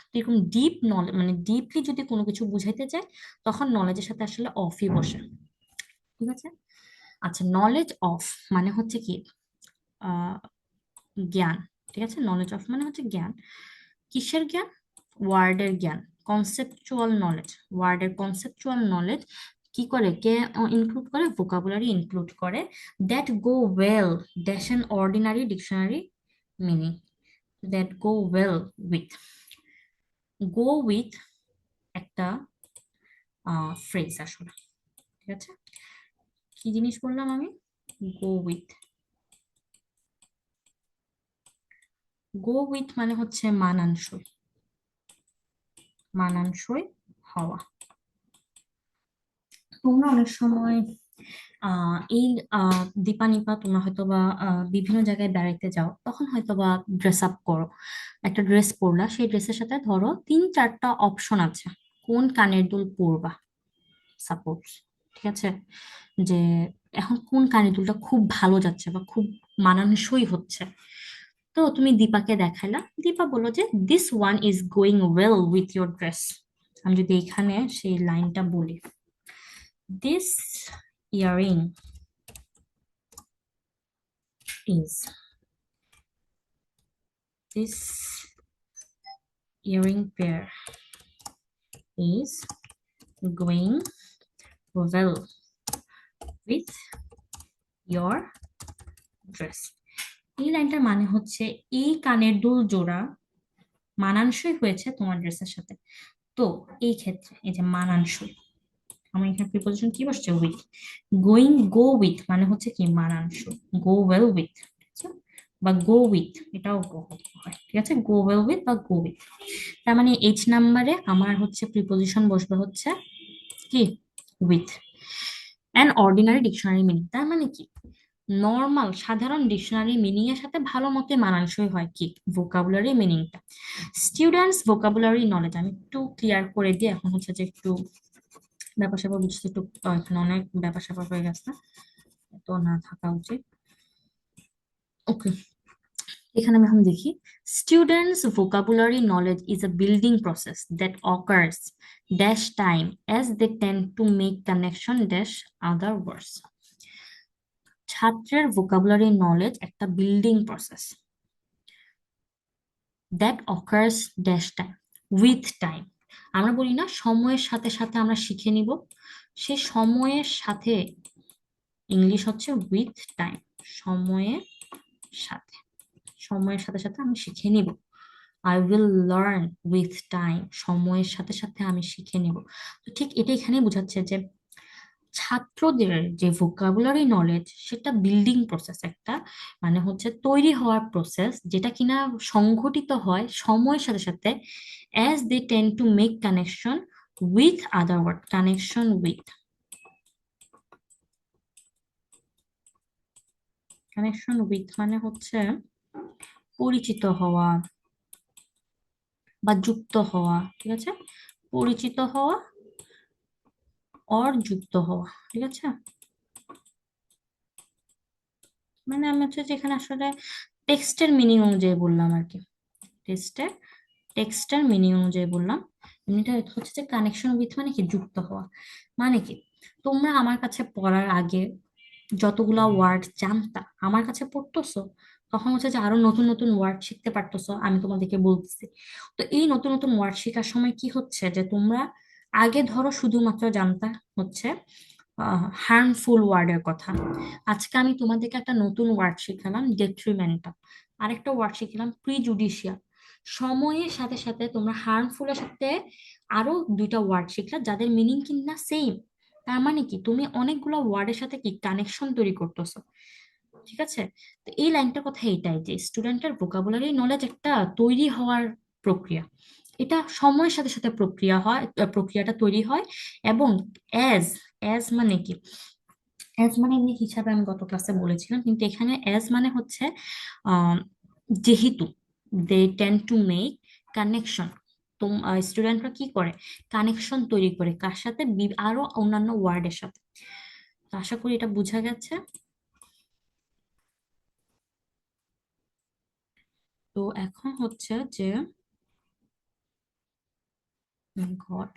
তো এরকম ডিপ নলেজ মানে ডিপলি যদি কোনো কিছু বুঝাইতে যায় তখন নলেজের সাথে আসলে অফই বসে। ঠিক আছে। আচ্ছা, নলেজ অফ মানে হচ্ছে কি আহ জ্ঞান। ঠিক আছে, নলেজ অফ মানে হচ্ছে জ্ঞান। কিসের জ্ঞান? ওয়ার্ডের জ্ঞান, কনসেপচুয়াল নলেজ। ওয়ার্ডের কনসেপচুয়াল নলেজ কি করে, কে ইনক্লুড করে? ভোকাবুলারি ইনক্লুড করে, that go well dash an ordinary dictionary meaning. That go well with, go with একটা ফ্রেজ আসলে। ঠিক আছে, কি জিনিস বললাম আমি? Go with. গো উইথ মানে হচ্ছে মানানসই, মানানসই হওয়া। তোমরা অনেক সময় এই দীপা নিপা তোমরা হয়তো বা বিভিন্ন জায়গায় বেড়াইতে যাও, তখন হয়তো বা ড্রেস আপ করো, একটা ড্রেস পরলা, সেই ড্রেসের সাথে ধরো তিন চারটা অপশন আছে কোন কানের দুল পরবা, সাপোজ। ঠিক আছে, যে এখন কোন কানের দুলটা খুব ভালো যাচ্ছে বা খুব মানানসই হচ্ছে। তো তুমি দীপাকে দেখাইলা, দীপা বললো যে this one is going well with your dress. আমি যদি এখানে সেই লাইনটা বলি, this earring is, this earring pair is going well with your dress। এই লাইনটার মানে হচ্ছে এই কানের দুল জোড়া মানানসই হয়েছে তোমার ড্রেসের সাথে। তো এই ক্ষেত্রে এই যে মানানসই, আমার এখানে প্রিপোজিশন কি বসছে? উইথ। গোয়িং, গো উইথ মানে হচ্ছে কি মানানসই, গো ওয়েল উইথ বা গো উইথ, এটাও হয়। ঠিক আছে, গো ওয়েল উইথ বা গো উইথ। তার মানে এইচ নাম্বারে আমার হচ্ছে প্রিপোজিশন বসবে হচ্ছে কি? With. An ordinary dictionary meaning তার মানে কি নর্মাল সাধারণ ডিকশনারি মিনিং এর সাথে ভালো মতো মানানসই হয় কি ভোকাবুলারি মিনিংটা। স্টুডেন্টস ভোকাবুলারি নলেজ আমি একটু ক্লিয়ার করে দিই, এখন হচ্ছে যে একটু ব্যাপার স্যাপার বুঝতে একটু এখানে অনেক ব্যাপার স্যাপার হয়ে গেছে, তো না থাকা উচিত। ওকে, এখানে আমি এখন দেখি, students vocabulary knowledge is a building process that occurs dash time as they tend to make connection dash other words. ছাত্রের ভোকাবুলারি নলেজ একটা building process that occurs dash time, with time. আমরা বলি না সময়ের সাথে সাথে আমরা শিখে নিব, সে সময়ের সাথে ইংলিশ হচ্ছে উইথ টাইম, সময়ের সাথে, সময়ের সাথে সাথে আমি শিখে নিব। I will learn with time, সময়ের সাথে সাথে আমি শিখে নিব। তো ঠিক এটা এখানে বোঝাচ্ছে যে ছাত্রদের যে ভোকাবুলারি নলেজ সেটা বিল্ডিং প্রসেস একটা, মানে হচ্ছে তৈরি হওয়ার প্রসেস, যেটা কিনা সংঘটিত হয় সময়ের সাথে সাথে as they tend to make connection with other word. Connection with, connection with মানে হচ্ছে পরিচিত হওয়া বা যুক্ত হওয়া। ঠিক আছে, পরিচিত হওয়া অর যুক্ত হওয়া। ঠিক আছে, মানে আমি হচ্ছে যে এখানে আসলে টেক্সটের মিনিং অনুযায়ী বললাম আর কি, টেক্সটের টেক্সটের মিনিং অনুযায়ী বললাম। এমনিটা হচ্ছে যে কানেকশন উইথ মানে কি যুক্ত হওয়া। মানে কি তোমরা আমার কাছে পড়ার আগে যতগুলা ওয়ার্ড জানতা আমার কাছে পড়তেছো, তখন হচ্ছে যে আরো নতুন নতুন ওয়ার্ড শিখতে পারতেছো, আমি তোমাদেরকে বলতেছি। তো এই নতুন নতুন ওয়ার্ড শেখার সময় কি হচ্ছে যে তোমরা আগে ধরো শুধুমাত্র জানতা হচ্ছে হার্মফুল ওয়ার্ডের কথা, আজকে আমি তোমাদেরকে একটা নতুন ওয়ার্ড শিখালাম ডেট্রিমেন্টাল, আরেকটা ওয়ার্ড শিখলাম প্রিজুডিশিয়াল। সময়ের সাথে সাথে তোমরা হার্মফুলের সাথে আরো দুইটা ওয়ার্ড শিখলা যাদের মিনিং কিনা সেম। তার মানে কি তুমি অনেকগুলো ওয়ার্ডের সাথে কি কানেকশন তৈরি করতেছো। ঠিক আছে, তো এই লাইনটার কথা এটাই যে স্টুডেন্টের ভোকাবুলারি নলেজ একটা তৈরি হওয়ার প্রক্রিয়া, এটা সময়ের সাথে সাথে প্রক্রিয়া হয়, প্রক্রিয়াটা তৈরি হয়। এবং অ্যাজ, অ্যাজ মানে কি, অ্যাজ মানে এমনি হিসাবে আমি গত ক্লাসে বলেছিলাম, কিন্তু এখানে অ্যাজ মানে হচ্ছে আহ যেহেতু দে টেন্ড টু মেক কানেকশন, স্টুডেন্টরা কি করে, কানেকশন তৈরি করে কার সাথে, আরো অন্যান্য ওয়ার্ডের সাথে। তো আশা করি এটা বোঝা গেছে। তো এখন হচ্ছে যে, গড,